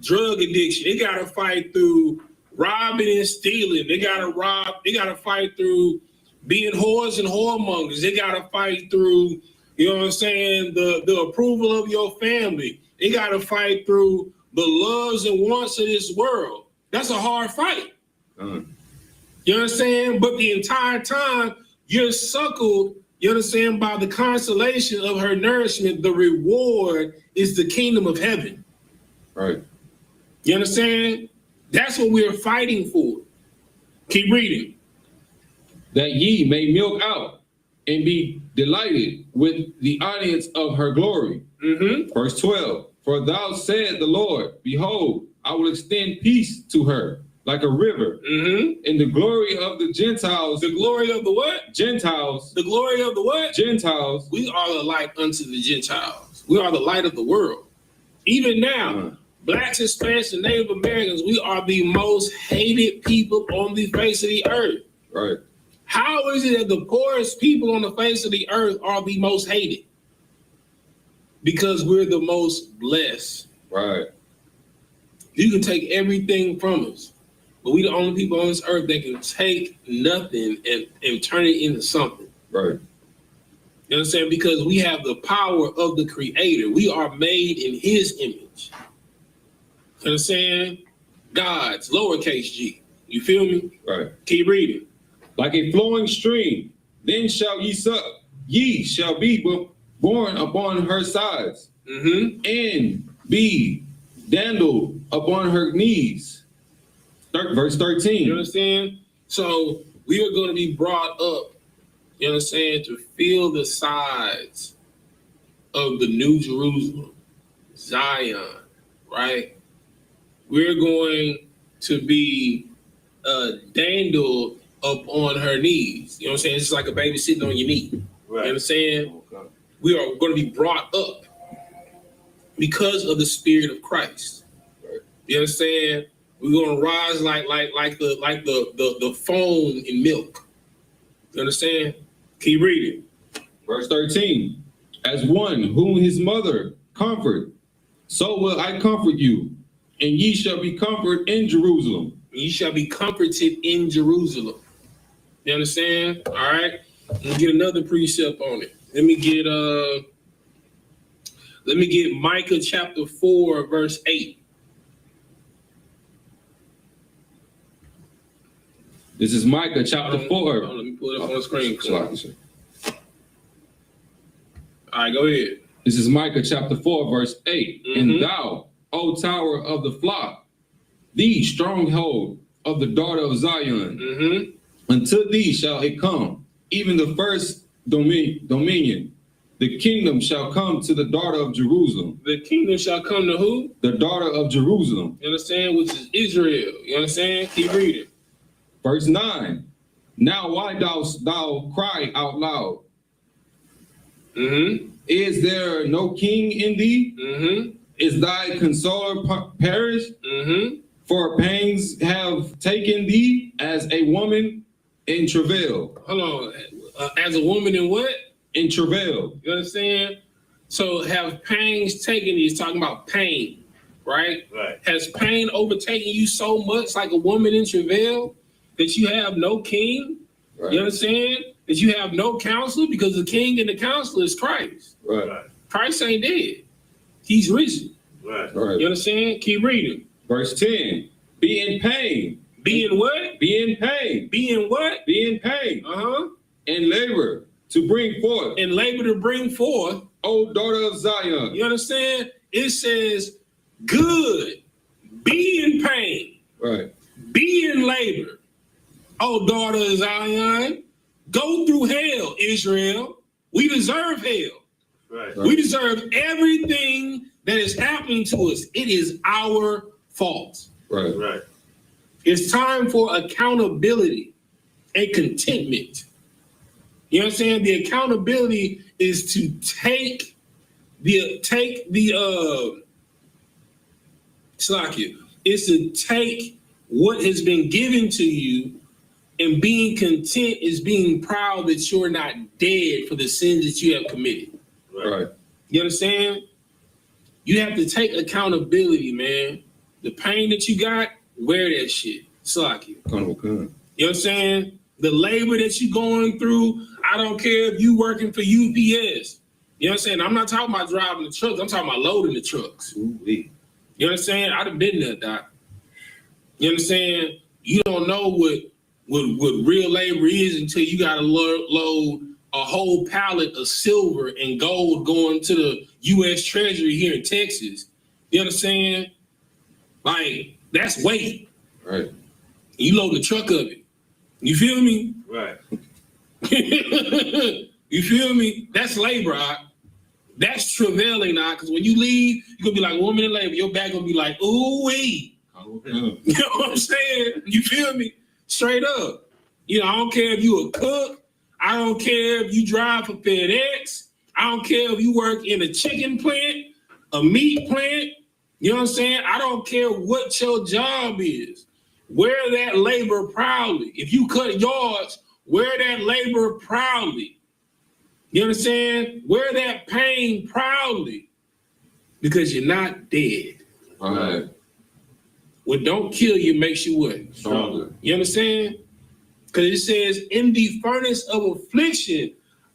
drug addiction. It gotta fight through robbing and stealing. They gotta fight through being whores and whoremongers. They gotta fight through, you know what I'm saying, the approval of your family. They gotta fight through the loves and wants of this world. That's a hard fight. You know what I'm saying? But the entire time you're suckled, you understand, by the consolation of her nourishment, the reward is the kingdom of heaven. Right. You understand? That's what we're fighting for. Keep reading. That ye may milk out and be delighted with the audience of her glory. Mm-hmm. Verse 12. For thou said the Lord, behold, I will extend peace to her like a river. Mm-hmm. In the glory of the Gentiles. The glory of the what? Gentiles. The glory of the what? Gentiles. We are the light unto the Gentiles. We are the light of the world. Even now, Blacks, Hispanics, and Native Americans, we are the most hated people on the face of the earth. Right. How is it that the poorest people on the face of the earth are the most hated? Because we're the most blessed. Right. You can take everything from us, but we the only people on this earth that can take nothing and turn it into something. Right. You know what I'm saying? Because we have the power of the Creator. We are made in His image. You know what I'm saying? God's lowercase g. You feel me? Right. Keep reading. Like a flowing stream, then shall ye suck. Ye shall be born upon her sides, and be dandled upon her knees. Verse 13. You understand? So we are going to be brought up, you know what I'm saying, to feel the sides of the New Jerusalem, Zion, right? We're going to be dandled up on her knees. You know what I'm saying? It's like a baby sitting on your knee. Right. You understand? We are going to be brought up because of the Spirit of Christ. You understand? We're going to rise like the foam in milk. You understand? Keep reading. Verse 13. As one whom his mother comfort, so will I comfort you, and ye shall be comforted in Jerusalem. Ye shall be comforted in Jerusalem. You understand? All right. Let me get another precept on it. Let me get Micah chapter 4, verse 8. This is Micah chapter 4. Let me pull it up on the screen. Sorry. All right, go ahead. This is Micah chapter 4, verse 8. Mm-hmm. And thou, O tower of the flock, thee stronghold of the daughter of Zion, Mm-hmm. unto thee shall it come, even the first dominion. The kingdom shall come to the daughter of Jerusalem. The kingdom shall come to who? The daughter of Jerusalem. You understand? Which is Israel. You understand? Keep reading. Verse 9. Now why dost thou cry out loud? Mm-hmm. Is there no king in thee? Mm-hmm. Is thy consoler perished? Mm-hmm. For pangs have taken thee as a woman in travail. Hold on. As a woman in what? In travail. You understand? So have pangs taken you? He's talking about pain, right? Right. Has pain overtaken you so much like a woman in travail that you have no king? Right. You understand? That you have no counselor, because the king and the counselor is Christ. Right. Right. Christ ain't dead. He's risen. Right. Right. You understand? Keep reading. Verse 10. Be in pain. Be in what? Be in pain. Be in what? Be in pain. Uh-huh. And labor to bring forth, And labor to bring forth. O daughter of Zion. You understand? It says, good. Be in pain. Right. Be in labor. Oh, daughter of Zion. Go through hell, Israel. We deserve hell. Right. We deserve everything that is happening to us. It is our fault. Right. Right. It's time for accountability and contentment. You understand? The accountability is to take the Slakia, is to take what has been given to you, and being content is being proud that you're not dead for the sins that you have committed. Right. You understand? You have to take accountability, man. The pain that you got, wear that shit. Slakia. Come. You know what I'm saying? The labor that you're going through, I don't care if you working for UPS. You know what I'm saying? I'm not talking about driving the trucks. I'm talking about loading the trucks. Ooh-wee. You understand? I'd have been there, Doc. You understand? You don't know what real labor is until you got to load a whole pallet of silver and gold going to the U.S. Treasury here in Texas. You understand? Like, that's weight. Right. You load the truck of it. You feel me? Right. You feel me? That's labor, that's travailing, because when you leave, you're going to be like a woman in labor. Your back going to be like, ooh-wee. You know what I'm saying? You feel me? Straight up. You know, I don't care if you a cook. I don't care if you drive for FedEx. I don't care if you work in a chicken plant, a meat plant. You know what I'm saying? I don't care what your job is. Wear that labor proudly. If you cut yards, wear that labor proudly. You understand? Wear that pain proudly, because you're not dead. All right. What don't kill you makes you what? Stronger. You understand? Because it says, in the furnace of affliction,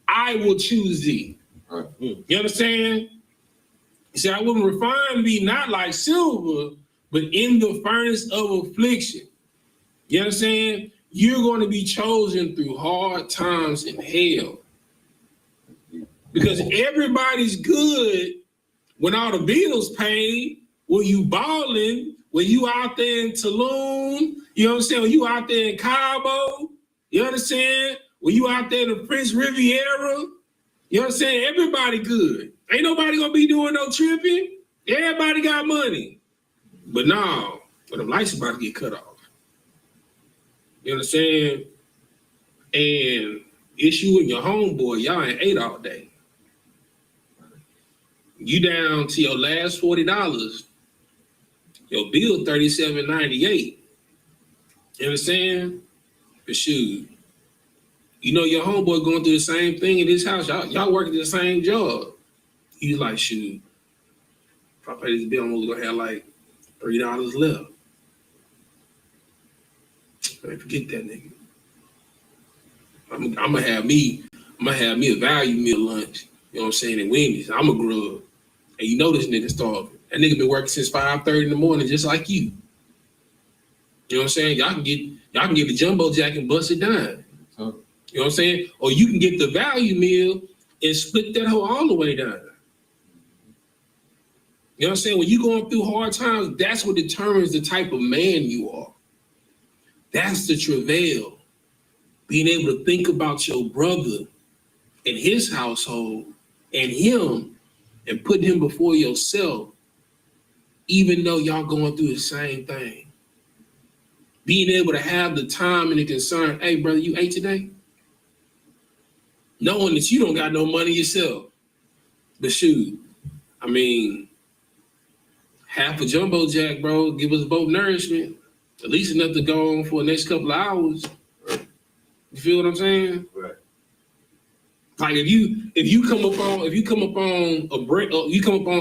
I will choose thee. Right. You understand? He said, I will refine thee not like silver, but in the furnace of affliction. You understand? You're going to be chosen through hard times in hell. Because everybody's good when all the bills paid, when you balling, when you out there in Tulum, you know what I'm saying? When you out there in Cabo, you understand? When you out there in the Prince Riviera, You know what I'm saying? Everybody good. Ain't nobody gonna be doing no tripping. Everybody got money. But now, the lights about to get cut off. You know what I'm saying? And it's you and your homeboy, y'all ain't ate all day. You down to your last $40. Your bill $37.98. You understand? But shoot, you know your homeboy going through the same thing in this house. Y'all working the same job. You like, shoot, if I pay this bill, I'm only gonna have like $3 left. Man, forget that nigga. I'm gonna have me a value meal lunch. You know what I'm saying? And Wendy's. I'm a grub. And you know this nigga starving. That nigga been working since 5:30 in the morning, just like you. You know what I'm saying? Y'all can get the jumbo jack and bust it down. You know what I'm saying? Or you can get the value meal and split that hoe all the way down. You know what I'm saying? When you're going through hard times, that's what determines the type of man you are. That's the travail. Being able to think about your brother and his household and him and putting him before yourself, even though y'all going through the same thing. Being able to have the time and the concern, hey, brother, you ate today? Knowing that you don't got no money yourself. But shoot, I mean, half a jumbo jack, bro, give us both nourishment. At least enough to go on for the next couple of hours. Right. You feel what I'm saying? Right. Like if you come upon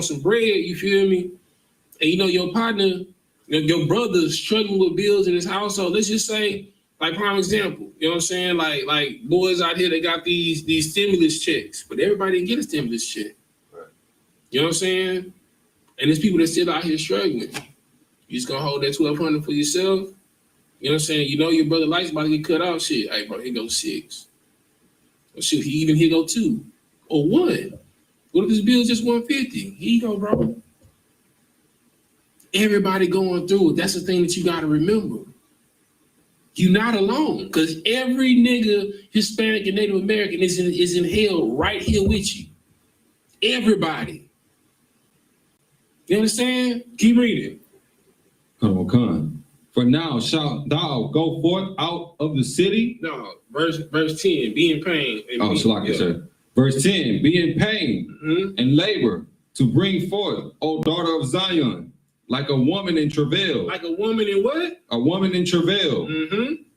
some bread, you feel me? And you know your partner, your brother's struggling with bills in his household. Let's just say, like prime example, you know what I'm saying? Like boys out here, they got these stimulus checks, but everybody didn't get a stimulus check. Right. You know what I'm saying? And there's people that still out here struggling. You just gonna hold that $1,200 for yourself. You know what I'm saying? You know your brother lights about to get cut off. Shit, hey bro, here goes 6. Or shoot, here go 2 or 1. What if this bill is just $150? Here you go, bro. Everybody going through it. That's the thing that you gotta remember. You're not alone, because every nigga, Hispanic and Native American, is in hell right here with you. Everybody. You understand? Keep reading. Come on. For now, shalt thou go forth out of the city. No, verse 10, be in pain. Sir. Verse 10, be in pain and labor to bring forth, O daughter of Zion, like a woman in travail. Like a woman in what? A woman in travail.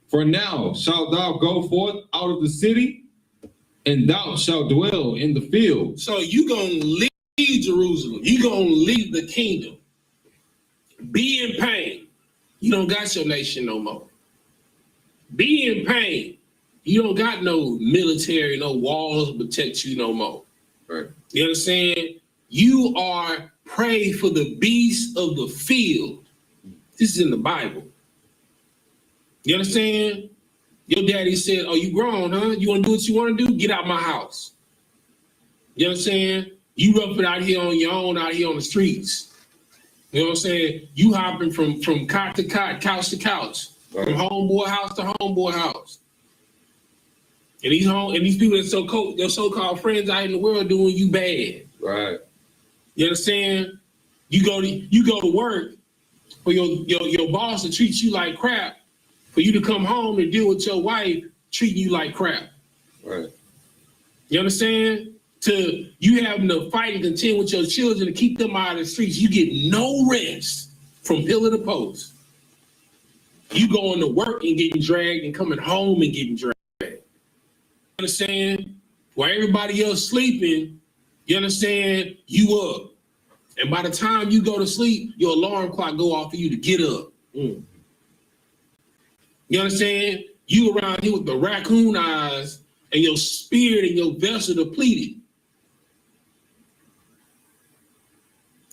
For now shalt thou go forth out of the city, and thou shalt dwell in the field. So you gonna leave Jerusalem. You gonna leave the kingdom. Be in pain. You don't got your nation no more. Be in pain. You don't got no military, no walls to protect you no more. Right. You understand? You are prey for the beasts of the field. This is in the Bible. You understand? Your daddy said, oh, you grown, huh? You want to do what you want to do? Get out my house. You understand? You rough it out here on your own, out here on the streets. You know what I'm saying? You hopping from cot to cot, couch to couch, right. From homeboy house to homeboy house. And these people that their so-called friends out in the world doing you bad. Right. You understand? You go to work for your boss to treat you like crap, for you to come home and deal with your wife treating you like crap. Right. You understand? You having to fight and contend with your children to keep them out of the streets. You get no rest from pillar to post. You going to work and getting dragged and coming home and getting dragged. You understand? While everybody else sleeping, you understand, you up. And by the time you go to sleep, your alarm clock go off for you to get up. You understand? You around here with the raccoon eyes and your spirit and your vessel depleted.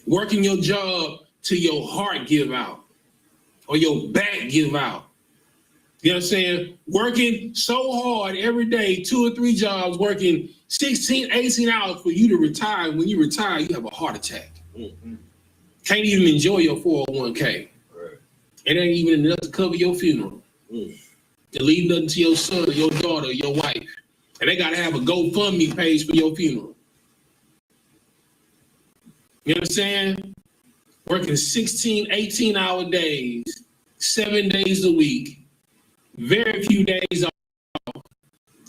Working your job till your heart give out or your back give out. You know what I'm saying? Working so hard every day, 2 or 3 jobs, working 16, 18 hours for you to retire. When you retire, you have a heart attack. Can't even enjoy your 401k. Right. It ain't even enough to cover your funeral. To leave nothing to your son or your daughter or your wife. And they got to have a GoFundMe page for your funeral. You understand? Working 16, 18-hour days, 7 days a week, very few days off,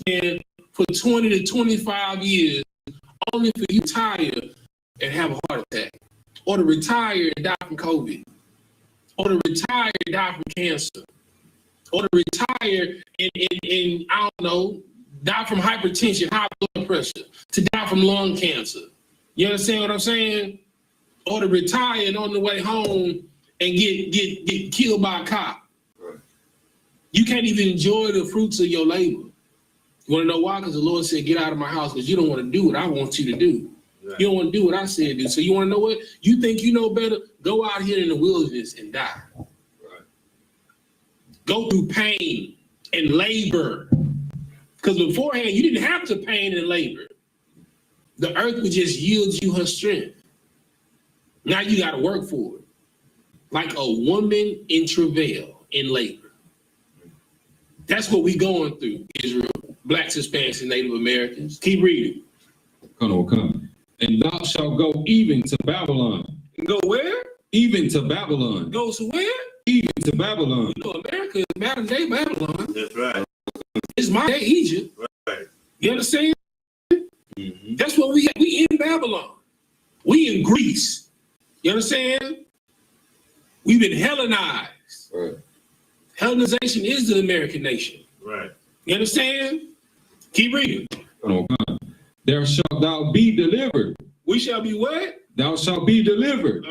and for 20 to 25 years, only for you to retire and have a heart attack, or to retire and die from COVID, or to retire and die from cancer, or to retire and I don't know, die from hypertension, high blood pressure, to die from lung cancer. You understand what I'm saying? Or to retire and on the way home and get killed by a cop. Right. You can't even enjoy the fruits of your labor. You want to know why? Because the Lord said, get out of my house, because you don't want to do what I want you to do. Right. You don't want to do what I said do. So you want to know what? You think you know better? Go out here in the wilderness and die. Right. Go through pain and labor. Because beforehand, you didn't have to pain and labor. The earth would just yield you her strength. Now you got to work for it. Like a woman in travail, in labor. That's what we going through, Israel. Blacks, Hispanics, and Native Americans. Keep reading. Come. And thou shalt go even to Babylon. Go where? Even to Babylon. Go to where? Even to Babylon. You know, America is modern day Babylon. That's right. It's my day Egypt. Right. You understand? Mm-hmm. That's what we in Babylon. We in Greece. You understand? We've been Hellenized. Right. Hellenization is the American nation. Right. You understand? Keep reading. There shalt thou be delivered. We shall be what? Thou shalt be delivered.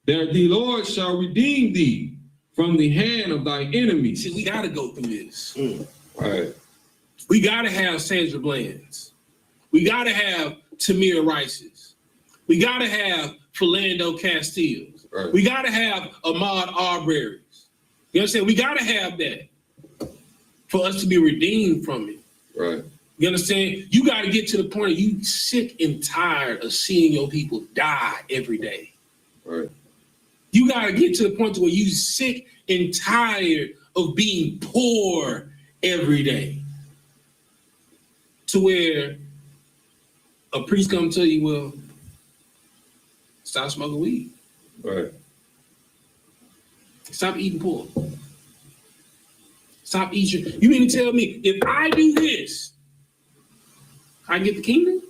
There the Lord shall redeem thee from the hand of thy enemies. See, we got to go through this. Right. We got to have Sandra Bland's. We got to have Tamir Rice's. We got to have Philando Castile's. Right. We got to have Ahmaud Arbery's. You understand? We got to have that for us to be redeemed from it. Right. You understand? You got to get to the point of you sick and tired of seeing your people die every day. Right. You got to get to the point where you sick and tired of being poor every day. To where a priest come tell you, well, stop smoking weed. Right. Stop eating pork. Stop eating. You mean to tell me if I do this, I can get the kingdom?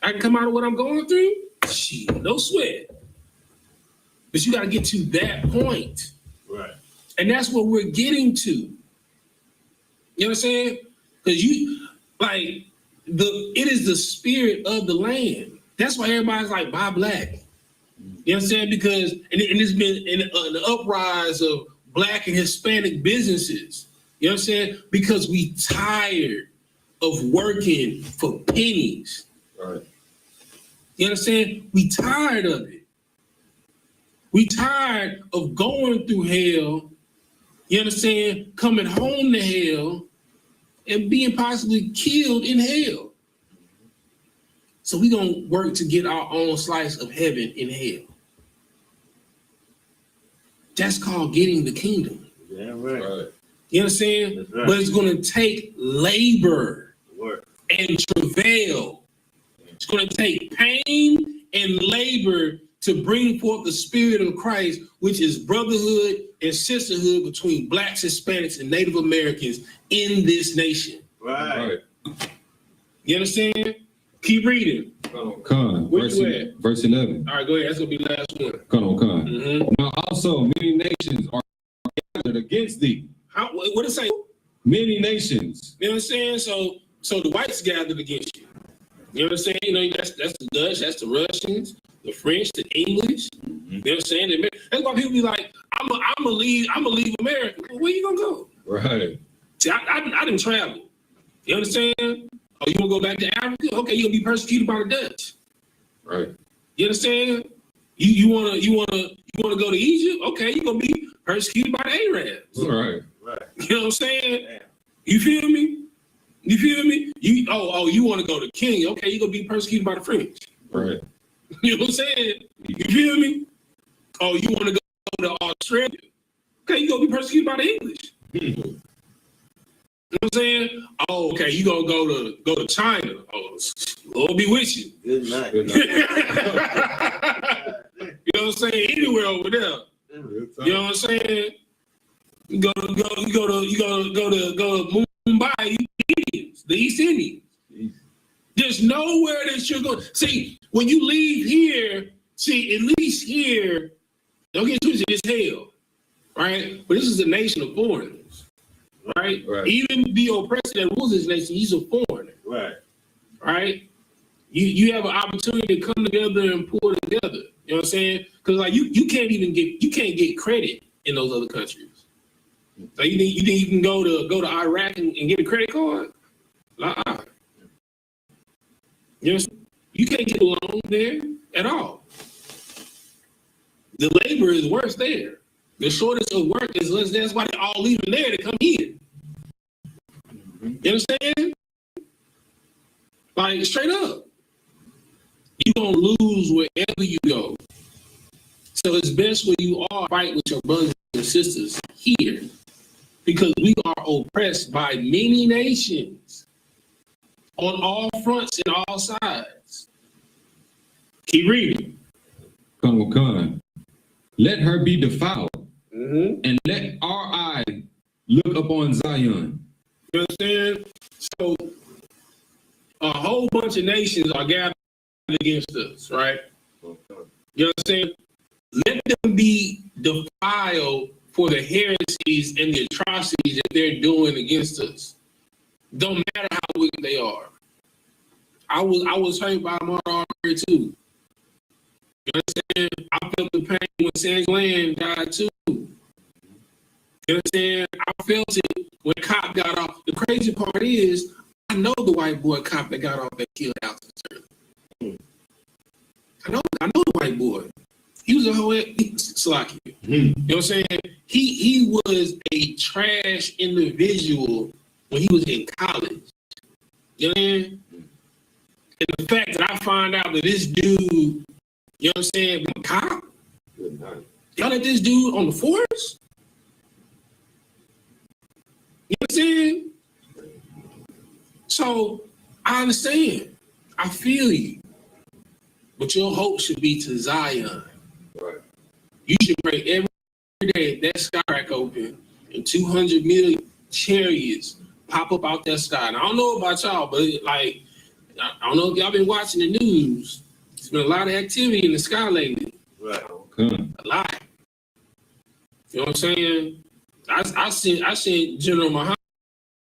I can come out of what I'm going through? Shit, no sweat. But you got to get to that point. Right. And that's what we're getting to. You know what I'm saying? Because it is the spirit of the land. That's why everybody's like, buy black. You know what I'm saying? Because, and it's been in the uprise of Black and Hispanic businesses. You know what I'm saying? Because we tired of working for pennies. Right. You understand? We tired of it. We tired of going through hell, you understand, coming home to hell and being possibly killed in hell. So we're going to work to get our own slice of heaven in hell. That's called getting the kingdom. Yeah, right. You understand? Right. But it's going to take labor Work. and travail. It's going to take pain and labor to bring forth the spirit of Christ, which is brotherhood and sisterhood between Blacks, Hispanics, and Native Americans in this nation. Right. You understand? Keep reading. Con, verse 11. All right, go ahead. That's going to be the last one. Con. Mm-hmm. Now also many nations are gathered against thee. What did it say? Many nations. You know what I'm saying? So the whites gathered against you. You know what I'm saying? You know, that's the Dutch, that's the Russians, the French, the English. Mm-hmm. You know what I'm saying? That's why people be like, I'm gonna leave America. Where you gonna go? Right. See, I didn't travel. You understand? Oh, you wanna go back to Africa? Okay, you're gonna be persecuted by the Dutch. Right. You understand? You wanna go to Egypt? Okay, you're gonna be persecuted by the Arabs. Right. You know what I'm saying? You feel me? You want to go to Kenya? Okay, you're gonna be persecuted by the French. Right. You know what I'm saying? You feel me? Oh, you want to go to Australia? Okay, you're gonna be persecuted by the English. You You know what I'm saying? Oh, okay, you gonna go to China. Oh, Lord be with you. Good night. Good You know what I'm saying? Anywhere over there. You know what I'm saying? You go to Mumbai, Indians, the East Indians. There's nowhere that you're going. See, when you leave here, at least here, don't get twisted, it's hell, right? But this is a nation of foreigners, right? Even the oppressor that rules this nation, he's a foreigner, right? You have an opportunity to come together and pull together. You know what I'm saying? Because like you can't get credit in those other countries. So you think you can go to Iraq and get a credit card? Nah. You know, you can't get a loan there at all. The labor is worse there. The shortage of work is less. That's why they're all leaving there to come here. You understand? Like straight up, you're gonna lose wherever you go. So it's best where you are, fight with your brothers and sisters here, because we are oppressed by many nations on all fronts and all sides. Keep reading. Colonel Khan, let her be defiled, and let our eye look upon Zion. You understand? So a whole bunch of nations are gathered against us, right? You understand? Let them be defiled for the heresies and the atrocities that they're doing against us. Don't matter how wicked they are. I was hurt by murder too. You understand? I felt the pain when San Glenn died too. You understand? I felt it when Cop got off. The crazy part is, I know the white boy Cop that got off that killed Alton Sterling. I know the white boy. He was a whole slacky. You know what I'm saying? He was a trash individual when he was in college. You know what I mean? And the fact that I find out that this dude, you know what I'm saying, a cop, y'all let this dude on the force? You know what I'm saying? So I understand. I feel you. But your hope should be to Zion. Right. You should pray every day that sky crack open and 200 million chariots pop up out that sky. And I don't know about y'all, but like, I don't know if y'all been watching the news. There's been a lot of activity in the sky lately. Right. A lot. You know what I'm saying? I seen General Muhammad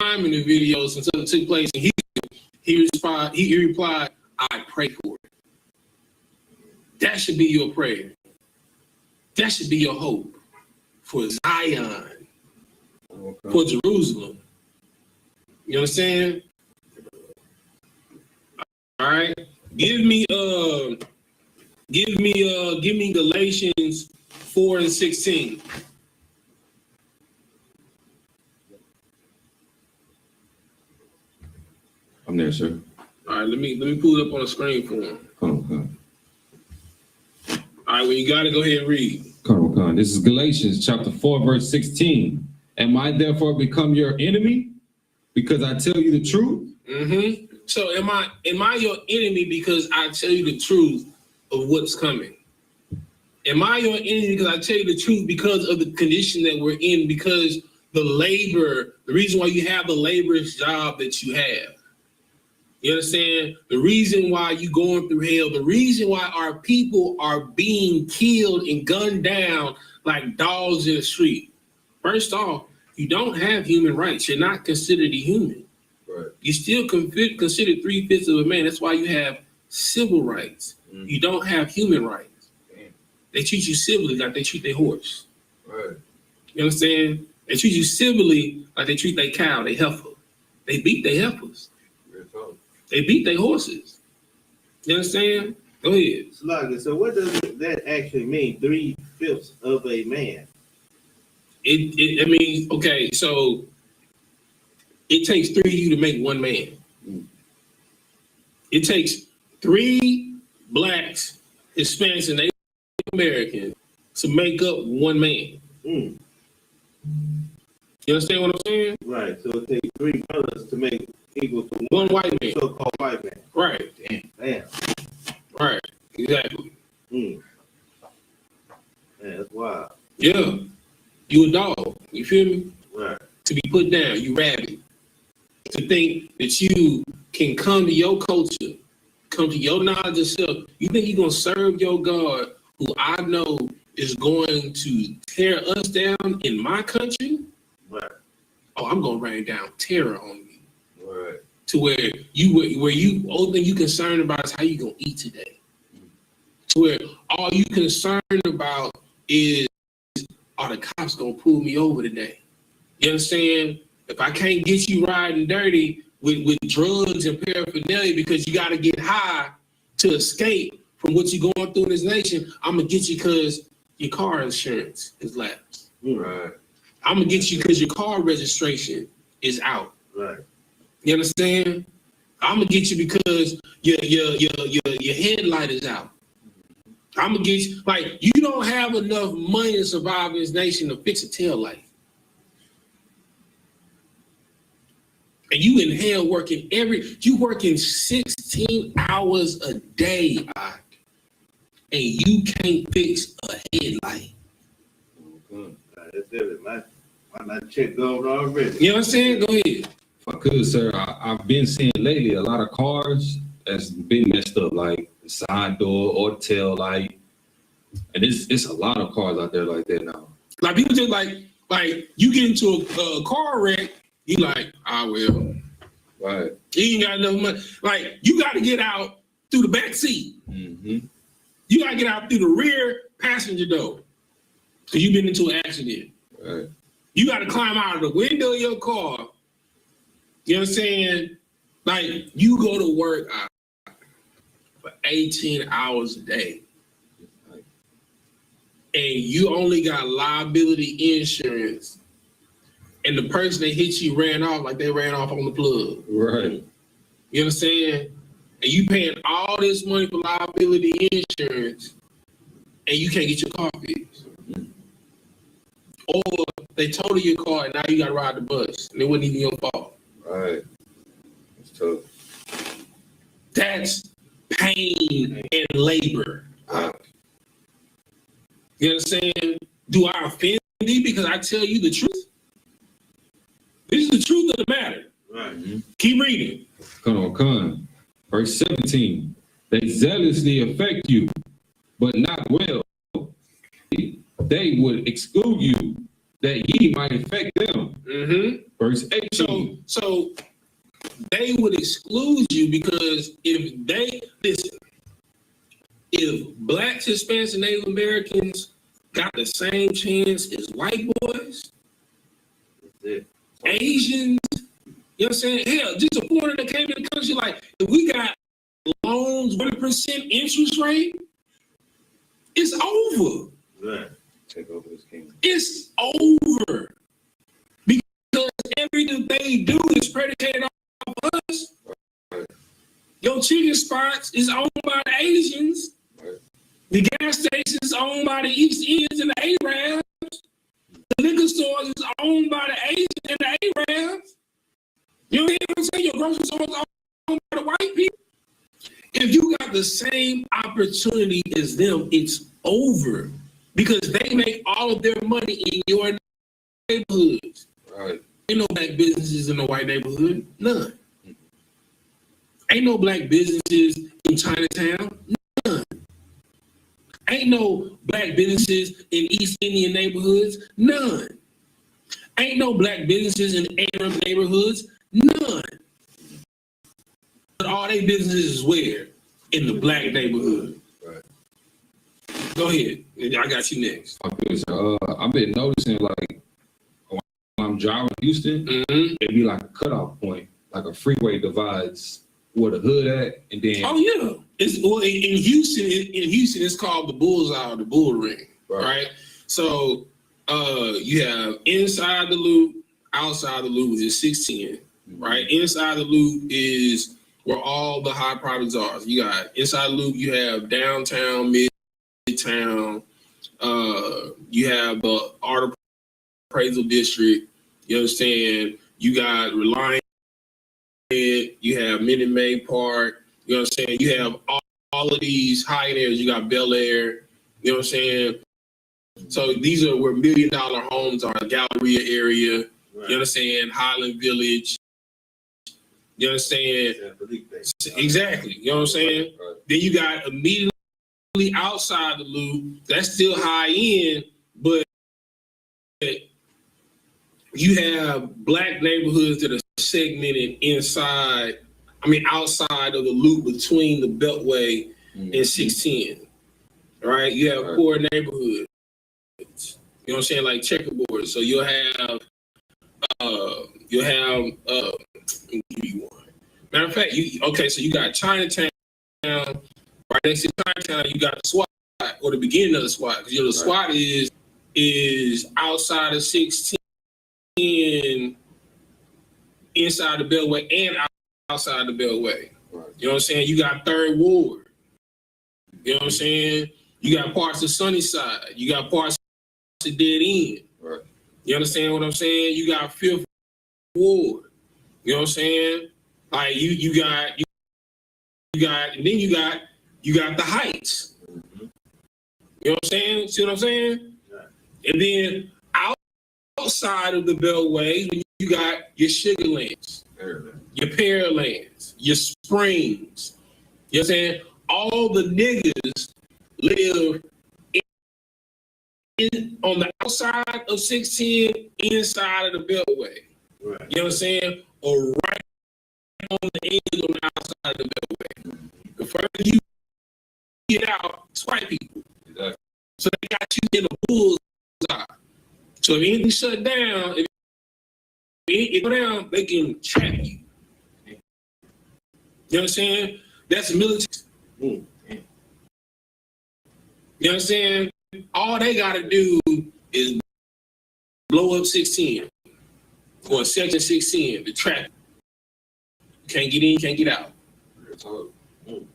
in the video since it took place, and he replied, I pray for it. That should be your prayer. That should be your hope for Zion, for Jerusalem. You know what I'm saying? All right. Give me Galatians 4:16. I'm there, sir. All right, let me pull it up on the screen for him. Colonel Khan. All right, when you got it, go ahead and read. Colonel Khan, this is Galatians chapter 4, verse 16. Am I therefore become your enemy because I tell you the truth? Mm-hmm. So am I your enemy because I tell you the truth of what's coming? Am I your enemy because I tell you the truth because of the condition that we're in, because the reason why you have the laborious job that you have? You understand? The reason why you going through hell, the reason why our people are being killed and gunned down like dogs in the street. First off, you don't have human rights. You're not considered a human. Right. You still considered 3/5 of a man. That's why you have civil rights. You don't have human rights. They treat you civilly like they treat their horse. Right. You understand? They treat you civilly like they treat their cow, their heifer. They beat their heifers. They beat their horses. You understand? Go ahead. So what does that actually mean? 3/5 of a man. It means, okay, so it takes 3 of you to make one man. It takes 3 blacks, Hispanics, and Native Americans to make up one man. You understand what I'm saying? Right. So it takes 3 brothers to make equal to One white man. so-called white man. Right. Damn. Right. Exactly. Man, that's wild. Yeah. You a dog. You feel me? Right. To be put down. You rabbit. To think that you can come to your culture, come to your knowledge of self. You think you're going to serve your God, who I know is going to tear us down in my country? Right. Oh, I'm going to rain down terror on you. Right. To where you only thing you concerned about is how you going to eat today. To where all you concerned about is, are the cops going to pull me over today? You understand? If I can't get you riding dirty with drugs and paraphernalia because you got to get high to escape from what you're going through in this nation, I'm going to get you because your car insurance is lapsed. Right. I'm going to get you because your car registration is out. Right. You understand? I'm going to get you because your headlight is out. I'm going to get you, like, you don't have enough money to survive in this nation to fix a tail light. And you in hell working you working 16 hours a day, and you can't fix a headlight. That's it. My check going already. You know what I'm saying? Go ahead. If I could, sir, I've been seeing lately a lot of cars that's been messed up, like the side door or the tail light. And it's a lot of cars out there like that now. Like people just like you get into a car wreck, you like, well. Right. You ain't got enough money. Like, you got to get out through the back seat. Mm-hmm. You got to get out through the rear passenger door because you've been into an accident. Right. You got to climb out of the window of your car. You know what I'm saying? Like, you go to work for 18 hours a day. And you only got liability insurance. And the person that hit you ran off like they ran off on the plug. Right. You understand? And you paying all this money for liability insurance, and you can't get your car fixed. Or they totaled your car, and now you got to ride the bus, and it wasn't even your fault. Right. It's tough. That's pain and labor. You understand? Do I offend you because I tell you the truth? This is the truth of the matter. Right. Mm-hmm. Keep reading. Con. Verse 17. They zealously affect you, but not well. They would exclude you, that ye might affect them. Mm-hmm. Verse 18. So they would exclude you because if blacks, Hispanics, and Native Americans got the same chance as white boys, That's it. Asians, you know what I'm saying? Hell, just a foreigner that came to the country, like, if we got loans, 1% interest rate, it's over. Right. Take over this kingdom. It's over. Because everything they do is predicated off us. Right. Your chicken spots is owned by the Asians. Right. The gas station is owned by the East Indians and the Arabs. The liquor stores is owned by the Asians and the Arabs. You know what I'm saying? Your grocery stores are owned by the white people. If you got the same opportunity as them, it's over. Because they make all of their money in your neighborhoods. Right. Ain't no black businesses in the white neighborhood. None. Ain't no black businesses in Chinatown. None. Ain't no black businesses in East Indian neighborhoods. None. Ain't no black businesses in Arab neighborhoods. None. But all they businesses is where? In the black neighborhood. Right. Go ahead. I got you next. I've been noticing, like, when I'm driving Houston, Mm-hmm. it be like a cutoff point, like a freeway divides where the hood at, and then Oh yeah, it's well in Houston. In Houston, it's called the bullseye or the bull ring, right? So you have inside the loop, outside the loop, which is 610, right? Inside the loop is where all the high products are. So you got inside the loop, you have downtown, midtown, you have the art appraisal district, You understand? You got Reliant, you have Minute Maid Park, you know what I'm saying? You have all of these high areas. You got Bel Air, you know what I'm saying? So these are where $1 million homes are, Galleria area, Right. you understand? Highland Village, you understand? Exactly, you know what I'm saying? Right. Then you got immediately outside the loop, that's still high end, but you have black neighborhoods that are segmented outside of the loop between the Beltway and 610, right? You have Right. poor neighborhoods, you know what I'm saying, like checkerboards. So you'll have, let me give you one. Matter of fact, so you got Chinatown, right next to Chinatown, you got the SWAT, or the beginning of the SWAT, because the SWAT is outside of 610, inside the Beltway and outside the Beltway. Right. You know what I'm saying? You got Third Ward. You know what I'm saying? You got parts of Sunnyside. You got parts of Dead End. Right. You understand what I'm saying? You got Fifth Ward. You know what I'm saying? Like you got, and then you got the Heights. Mm-hmm. You know what I'm saying? See what I'm saying? Yeah. And then outside of the Beltway, you got your Sugarlands, your Pearlands, your Springs. You know what I'm saying? All the niggas live on the outside of 610, inside of the Beltway. Right. You know what I'm saying? Or right on the edge on the outside of the Beltway. The further you get out, it's white people. Exactly. So they got you in the bullseye. So if anything shut down, if anything go down, they can trap you. You know what I'm saying? That's military. Mm. You know what I'm saying? All they got to do is blow up 610 or section 610 to trap. You can't get in, can't get out. You know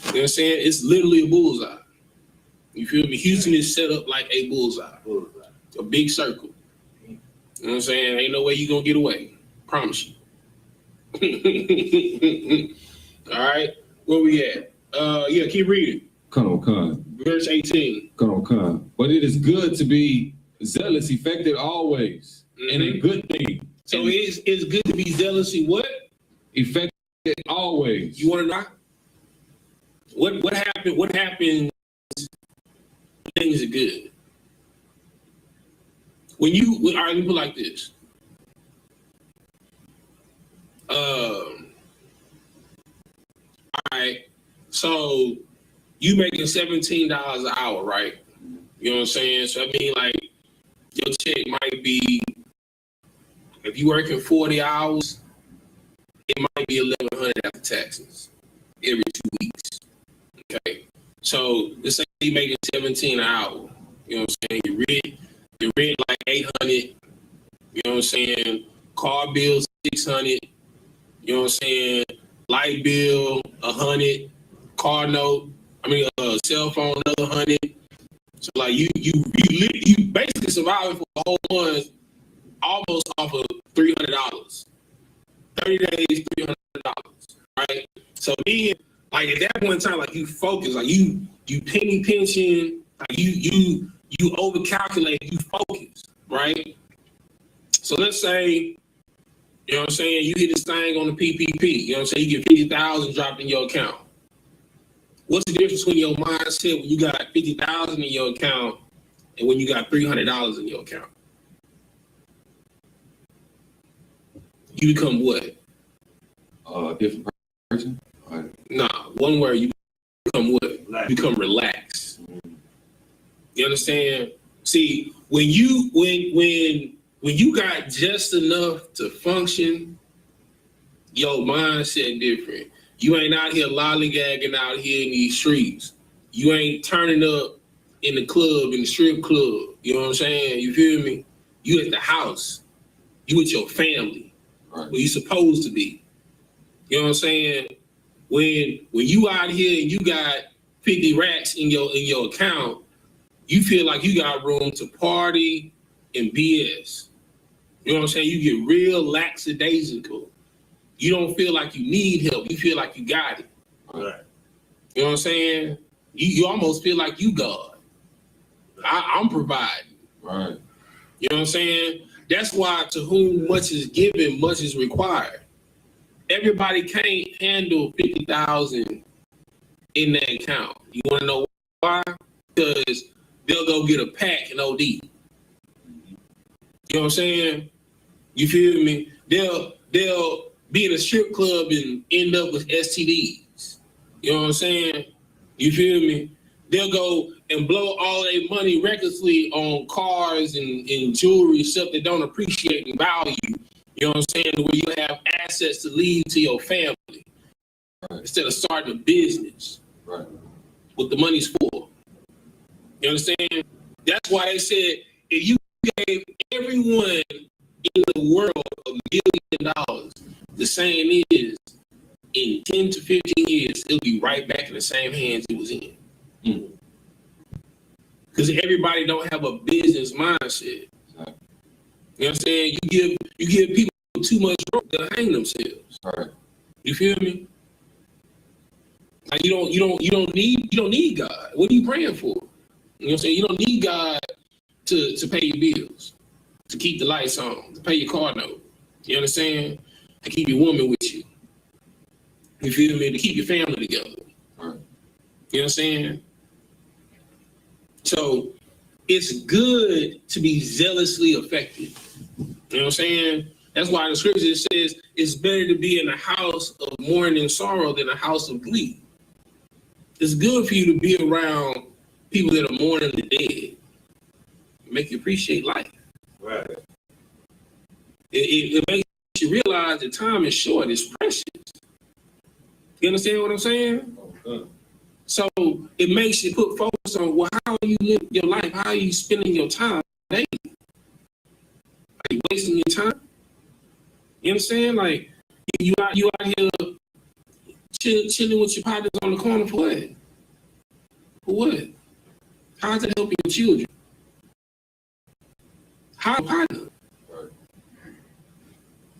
what I'm saying? It's literally a bullseye. You feel me? Houston is set up like a bullseye, a big circle. You know what I'm saying? Ain't no way you gonna get away. Promise you. All right, where we at? Yeah, keep reading. Con. Verse 18. Con. But it is good to be zealous, effective always, and a good thing. So it's good to be zealously what? Effective always. You want to know what happened? What happens? Things are good. All right, let me put it like this. All right, so you making $17 an hour, right? You know what I'm saying? So I mean, like, your check might be, if you working 40 hours, it might be $1,100 after taxes every 2 weeks. Okay, so let's say you making 17 an hour. You know what I'm saying? Your rent like 800. You know what I'm saying? Car bill 600. You know what I'm saying? Light bill 100. Car note. Cell phone another 100. So like you basically surviving for a whole month almost off of $300. 30 days, $300. Right? So then, like at that point in time, like you focus, like you penny pinching, like you overcalculate, you focus, right? So let's say, you know what I'm saying, you hit this thing on the PPP, you know what I'm saying, you get 50,000 dropped in your account. What's the difference between your mindset when you got 50,000 in your account and when you got $300 in your account? You become what? Different person. Nah, one word, you become what? Relax. You become relaxed. You understand? See, when you got just enough to function, your mindset different. You ain't out here lollygagging out here in these streets. You ain't turning up in the club, in the strip club. You know what I'm saying? You feel me? You at the house. You with your family. Right. Where you supposed to be. You know what I'm saying? When you out here and you got 50 racks in your account, you feel like you got room to party and BS. You know what I'm saying? You get real lackadaisical. You don't feel like you need help. You feel like you got it. Right. You know what I'm saying? You almost feel like you God. I'm providing. Right. You know what I'm saying? That's why to whom much is given, much is required. Everybody can't handle 50,000 in their account. You want to know why? Because they'll go get a pack and OD. You know what I'm saying? You feel me? They'll be in a strip club and end up with STDs. You know what I'm saying? You feel me? They'll go and blow all their money recklessly on cars and jewelry, stuff that don't appreciate in value. You know what I'm saying? Where you have assets to leave to your family. Right. Instead of starting a business. Right. What the money's for. You understand? That's why they said if you gave everyone in the world $1 million, the saying is in 10 to 15 years, it'll be right back in the same hands it was in. Because everybody don't have a business mindset. You know what I'm saying? You give people too much rope, they'll hang themselves. Right. You feel me? Like you don't need God. What are you praying for? You know what I'm saying? You don't need God to pay your bills, to keep the lights on, to pay your car note. You understand? To keep your woman with you. You feel me? To keep your family together. Right. You know what I'm saying? So it's good to be zealously effective. You know what I'm saying? That's why the scripture says it's better to be in a house of mourning and sorrow than a house of glee. It's good for you to be around people that are mourning the dead. Make you appreciate life. Right. It makes you realize that time is short, it's precious. You understand what I'm saying? Okay. So it makes you put focus on, well, how are you living your life? How are you spending your time daily? Are you wasting your time? You understand? Like, you out here chilling with your partners on the corner for what? For what? How does that help your children? How a partner? Right.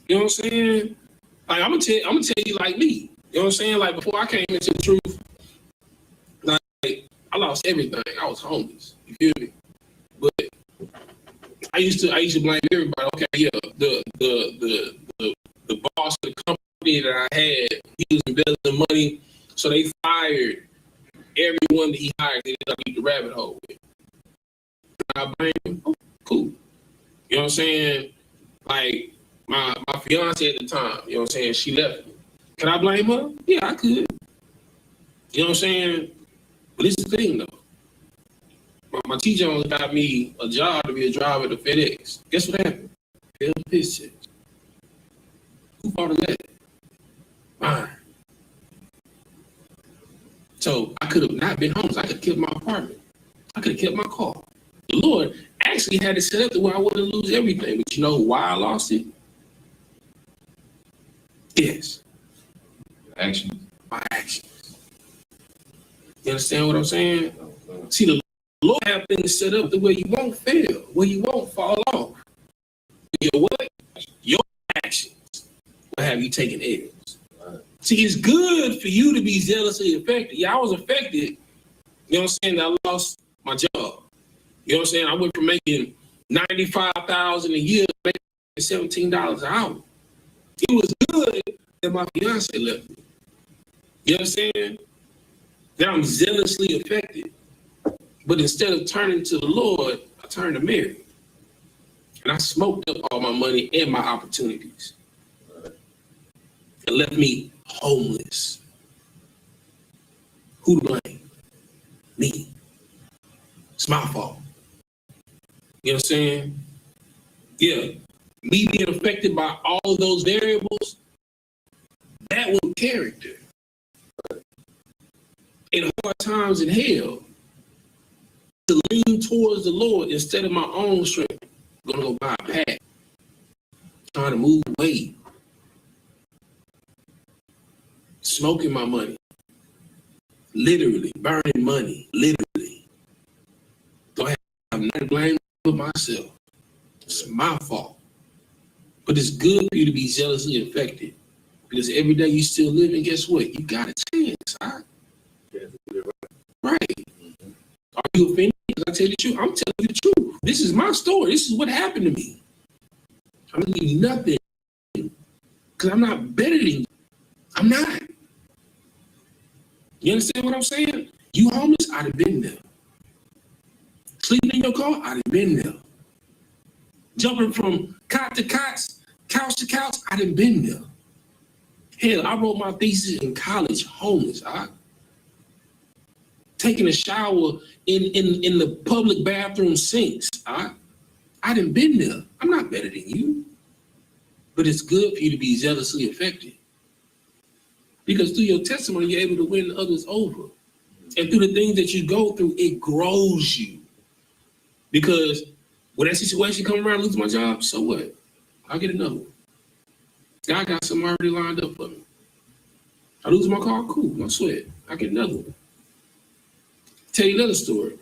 You know what I'm saying? Like, I'm gonna tell you like me. You know what I'm saying? Like, before I came into the truth, like, I lost everything. I was homeless. You feel me? But I used to blame everybody. Okay, yeah, the boss of the company that I had, he was embezzling money, so they fired everyone that he hired. They ended up eating the rabbit hole with. I blame him. Oh, cool. You know what I'm saying? Like, my fiance at the time, you know what I'm saying? She left me. Can I blame her? Yeah, I could. You know what I'm saying? But this is the thing, though. My teacher only got me a job to be a driver to FedEx. Guess what happened? Failed the piss check. Who thought of that? Mine. So I could have not been homeless. I could have kept my apartment. I could have kept my car. The Lord actually had it set up to where I wouldn't lose everything. But you know why I lost it? Yes. Actions. My actions. You understand what I'm saying? See, the Lord have things set up the way you won't fail, where you won't fall off. Your what? Your actions will have you taking L's. Right. See, it's good for you to be zealously affected. Yeah, I was affected. You know what I'm saying? I lost my job. You know what I'm saying? I went from making $95,000 a year to making $17 an hour. It was good that my fiance left me. You know what I'm saying? That I'm zealously affected. But instead of turning to the Lord, I turned to Mary. And I smoked up all my money and my opportunities. And left me homeless. Who to blame? Me. It's my fault. You know what I'm saying? Yeah. Me being affected by all of those variables, that was character. In hard times in hell, to lean towards the Lord instead of my own strength. I'm gonna go buy a pack. Trying to move away. Smoking my money. Literally. Burning money. Literally. Don't have nothing to blame but myself. It's my fault. But it's good for you to be zealously affected. Because every day you still living, guess what? You got a chance, huh? Right. Are you offended? Because I tell you the truth. I'm telling you the truth. This is my story. This is what happened to me. I'm gonna give you nothing. Because I'm not better than you. I'm not. You understand what I'm saying? You homeless, I'd have been there. Sleeping in your car, I'd have been there. Jumping from cot to cots, couch to couch, I'd have been there. Hell, I wrote my thesis in college homeless. Taking a shower in the public bathroom sinks. I done been there. I'm not better than you. But it's good for you to be zealously affected. Because through your testimony, you're able to win others over. And through the things that you go through, it grows you. Because when that situation come around, lose my job, so what? I'll get another one. God got something already lined up for me. I lose my car, cool, no sweat. I get another one. Tell you another story.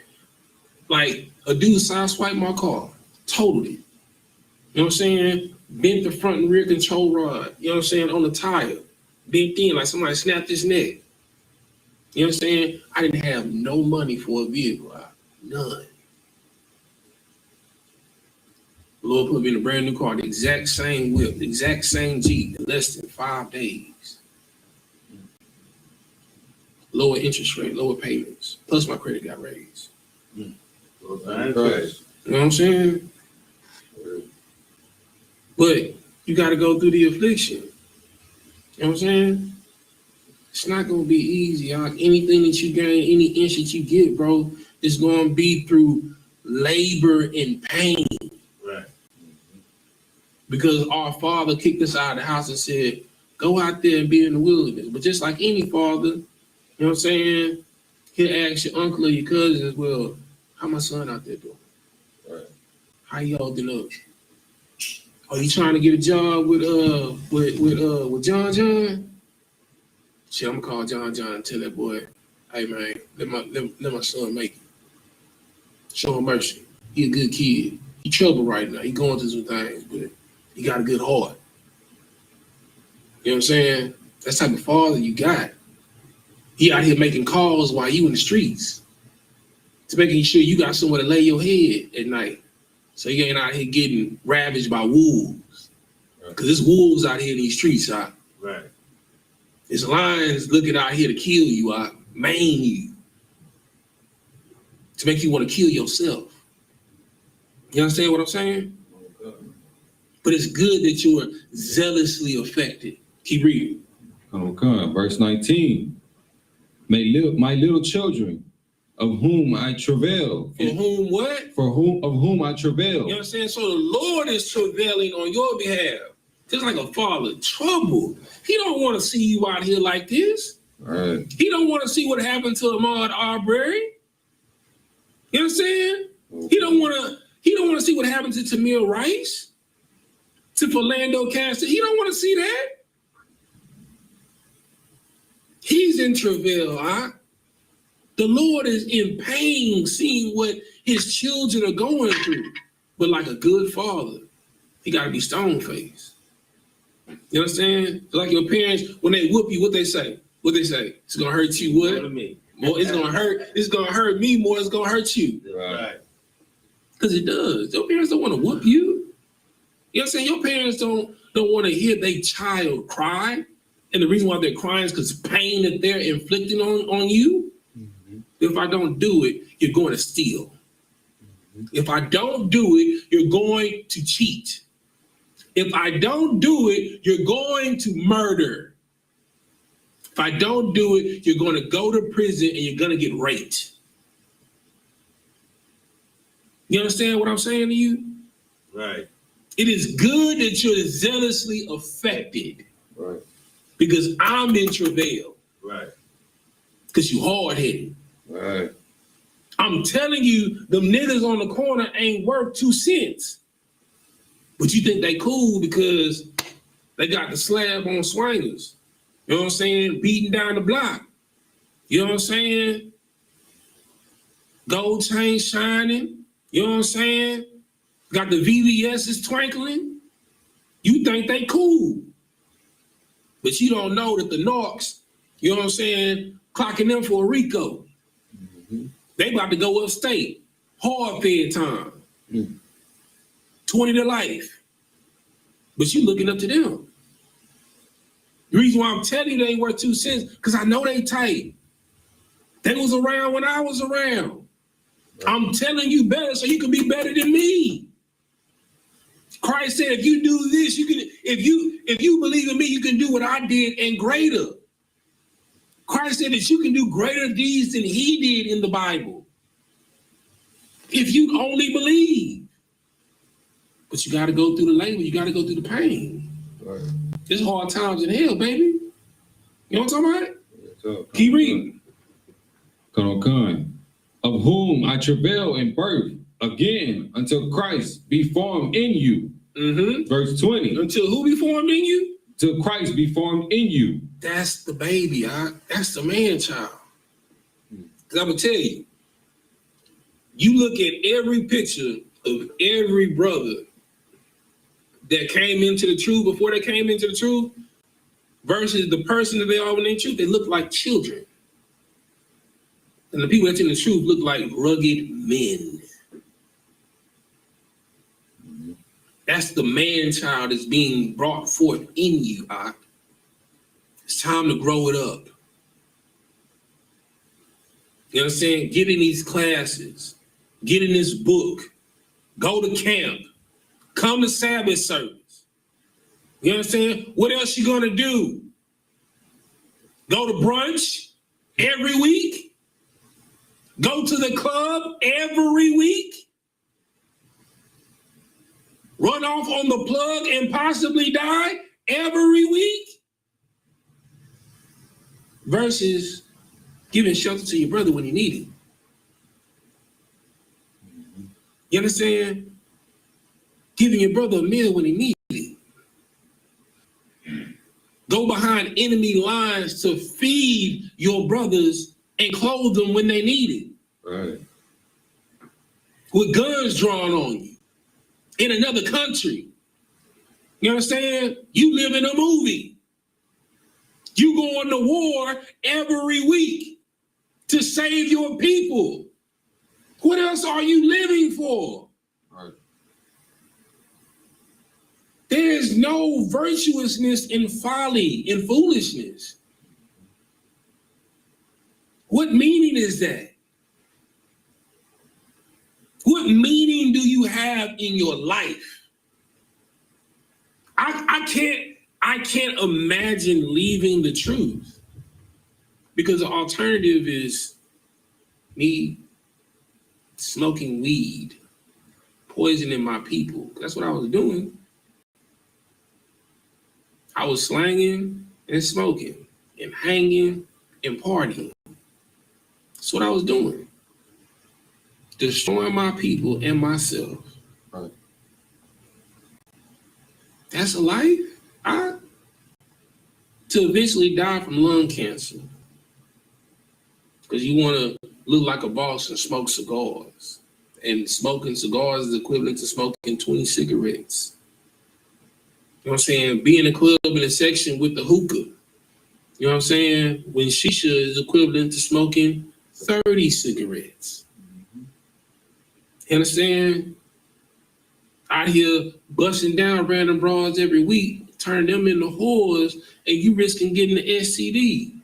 Like a dude sideswiped my car, totally. You know what I'm saying? Bent the front and rear control rod, you know what I'm saying, on the tire. Bent in like somebody snapped his neck. You know what I'm saying? I didn't have no money for a vehicle, none. The Lord put me in a brand new car, the exact same whip, the exact same Jeep in less than 5 days. Lower interest rate, lower payments. Plus my credit got raised. You know what I'm saying? But you got to go through the affliction. You know what I'm saying? It's not going to be easy, y'all. Anything that you gain, any inch that you get, bro, is going to be through labor and pain. Right. Because our father kicked us out of the house and said, go out there and be in the wilderness. But just like any father, you know what I'm saying? He'll ask your uncle or your cousins, well, how my son out there doing? Right. How y'all doing up? Are you trying to get a job with John John? Shit, I'm gonna call John John and tell that boy, hey man, let my son make it. Show him mercy. He a good kid. He trouble right now. He going through some things, but he got a good heart. You know what I'm saying? That's the type of father you got. He out here making calls while you in the streets. To making sure you got somewhere to lay your head at night. So you ain't out here getting ravaged by wolves. Because there's wolves out here in these streets, Right. There's lions looking out here to kill you, maim you. To make you want to kill yourself. You understand what I'm saying? But it's good that you are zealously affected. Keep reading. Okay, verse 19. My little children, of whom I travail. For whom what? Of whom I travail. You understand? So the Lord is travailing on your behalf. Just like a father, trouble. He don't want to see you out here like this. Right. He don't want to see what happened to Ahmaud Arbery. You understand? Okay. He don't want to see what happened to Tamir Rice, to Philando Castile. He don't want to see that. He's in travail, The Lord is in pain seeing what his children are going through. But like a good father, he got to be stone-faced. You understand? Like your parents, when they whoop you, what they say? What they say? It's going to hurt you what? More, it's going to hurt. It's going to hurt me more. It's going to hurt you. Right. Because it does. Your parents don't want to whoop you. You know what I'm saying? Your parents don't want to hear their child cry. And the reason why they're crying is because pain that they're inflicting on you. Mm-hmm. If I don't do it, you're going to steal. Mm-hmm. If I don't do it, you're going to cheat. If I don't do it, you're going to murder. If I don't do it, you're going to go to prison and you're going to get raped. You understand what I'm saying to you? Right. It is good that you're zealously affected. Right. Because I'm in travail. Right. Because you hard-headed. Right. I'm telling you, them niggas on the corner ain't worth 2 cents. But you think they cool because they got the slab on swingers. You know what I'm saying? Beating down the block. You know what I'm saying? Gold chain shining. You know what I'm saying? Got the VVS's twinkling. You think they cool, but you don't know that the Norks, you know what I'm saying, clocking them for a RICO. They about to go upstate, hard fed time, 20 to life. But you looking up to them. The reason why I'm telling you they ain't worth 2 cents, because I know they tight. They was around when I was around. I'm telling you better so you can be better than me. Christ said, if you do this, you can, if you believe in me, you can do what I did and greater. Christ said that you can do greater deeds than he did in the Bible. If you only believe. But you got to go through the labor. You got to go through the pain. Right. There's hard times in hell, baby. You know what I'm talking about? Yes, Keep reading. Con. Of whom I travail in birth again until Christ be formed in you. Verse 20. Until who be formed in you? Till Christ be formed in you. That's the baby. That's the man child. Because I'm going to tell you, you look at every picture of every brother that came into the truth before they came into the truth versus the person that they are when they truth, they look like children. And the people that's in the truth look like rugged men. That's the man child that's being brought forth in you. It's time to grow it up. You know what I'm saying? Get in these classes. Get in this book. Go to camp. Come to Sabbath service. You know what I'm saying? What else you gonna do? Go to brunch every week? Go to the club every week? Run off on the plug and possibly die every week? Versus giving shelter to your brother when he needs it. You understand? Giving your brother a meal when he needs it. Go behind enemy lines to feed your brothers and clothe them when they need it. Right. With guns drawn on you. In another country. You understand? You live in a movie. You going to war every week to save your people. What else are you living for? Right. There is no virtuousness in folly, in foolishness. What meaning is that? What meaning do you have in your life? I can't imagine leaving the truth because the alternative is me smoking weed, poisoning my people. That's what I was doing. I was slanging and smoking and hanging and partying. That's what I was doing. Destroying my people and myself. Right. That's a life? To eventually die from lung cancer. Because you want to look like a boss and smoke cigars. And smoking cigars is equivalent to smoking 20 cigarettes. You know what I'm saying? Be in a club in a section with the hookah. You know what I'm saying? When shisha is equivalent to smoking 30 cigarettes. You understand? Out here busting down random broads every week, turn them into whores, and you risking getting the STD.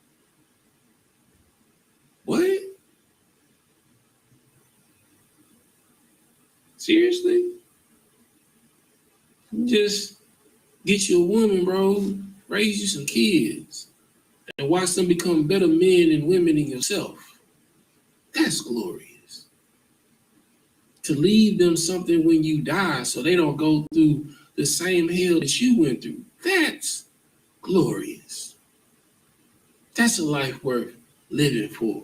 What? Seriously? Just get you a woman, bro. Raise you some kids. And watch them become better men and women than yourself. That's glorious. To leave them something when you die so they don't go through the same hell that you went through. That's glorious. That's a life worth living for.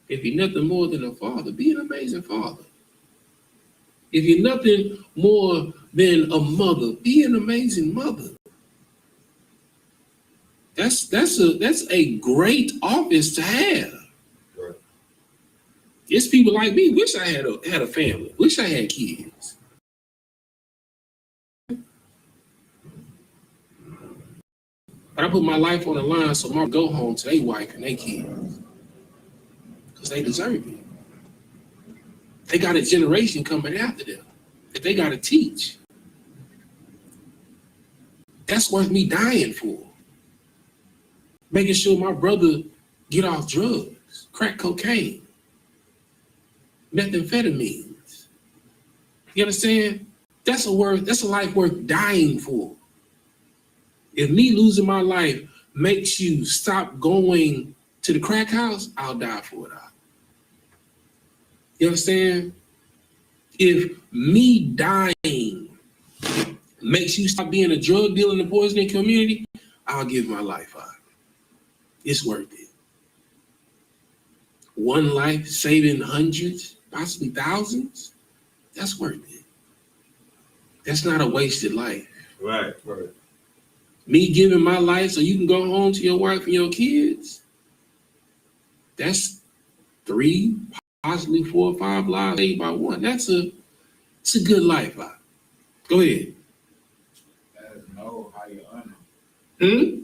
If you're nothing more than a father, be an amazing father. If you're nothing more than a mother, be an amazing mother. That's a great office to have. Right. It's people like me. Wish I had a family. Wish I had kids. But I put my life on the line so I go home to their wife and their kids. Because they deserve it. They got a generation coming after them that they got to teach. That's worth me dying for. Making sure my brother get off drugs, crack cocaine, methamphetamines. You understand? That's a life worth dying for. If me losing my life makes you stop going to the crack house, I'll die for it. You understand? If me dying makes you stop being a drug dealer in the poisoning community, I'll give my life up. It's worth it. One life saving hundreds, possibly thousands, that's worth it. That's not a wasted life. Right. Me giving my life so you can go home to your wife and your kids, that's 3, possibly 4 or 5 lives saved by one. It's a good life. Go ahead. Let us know how you honor.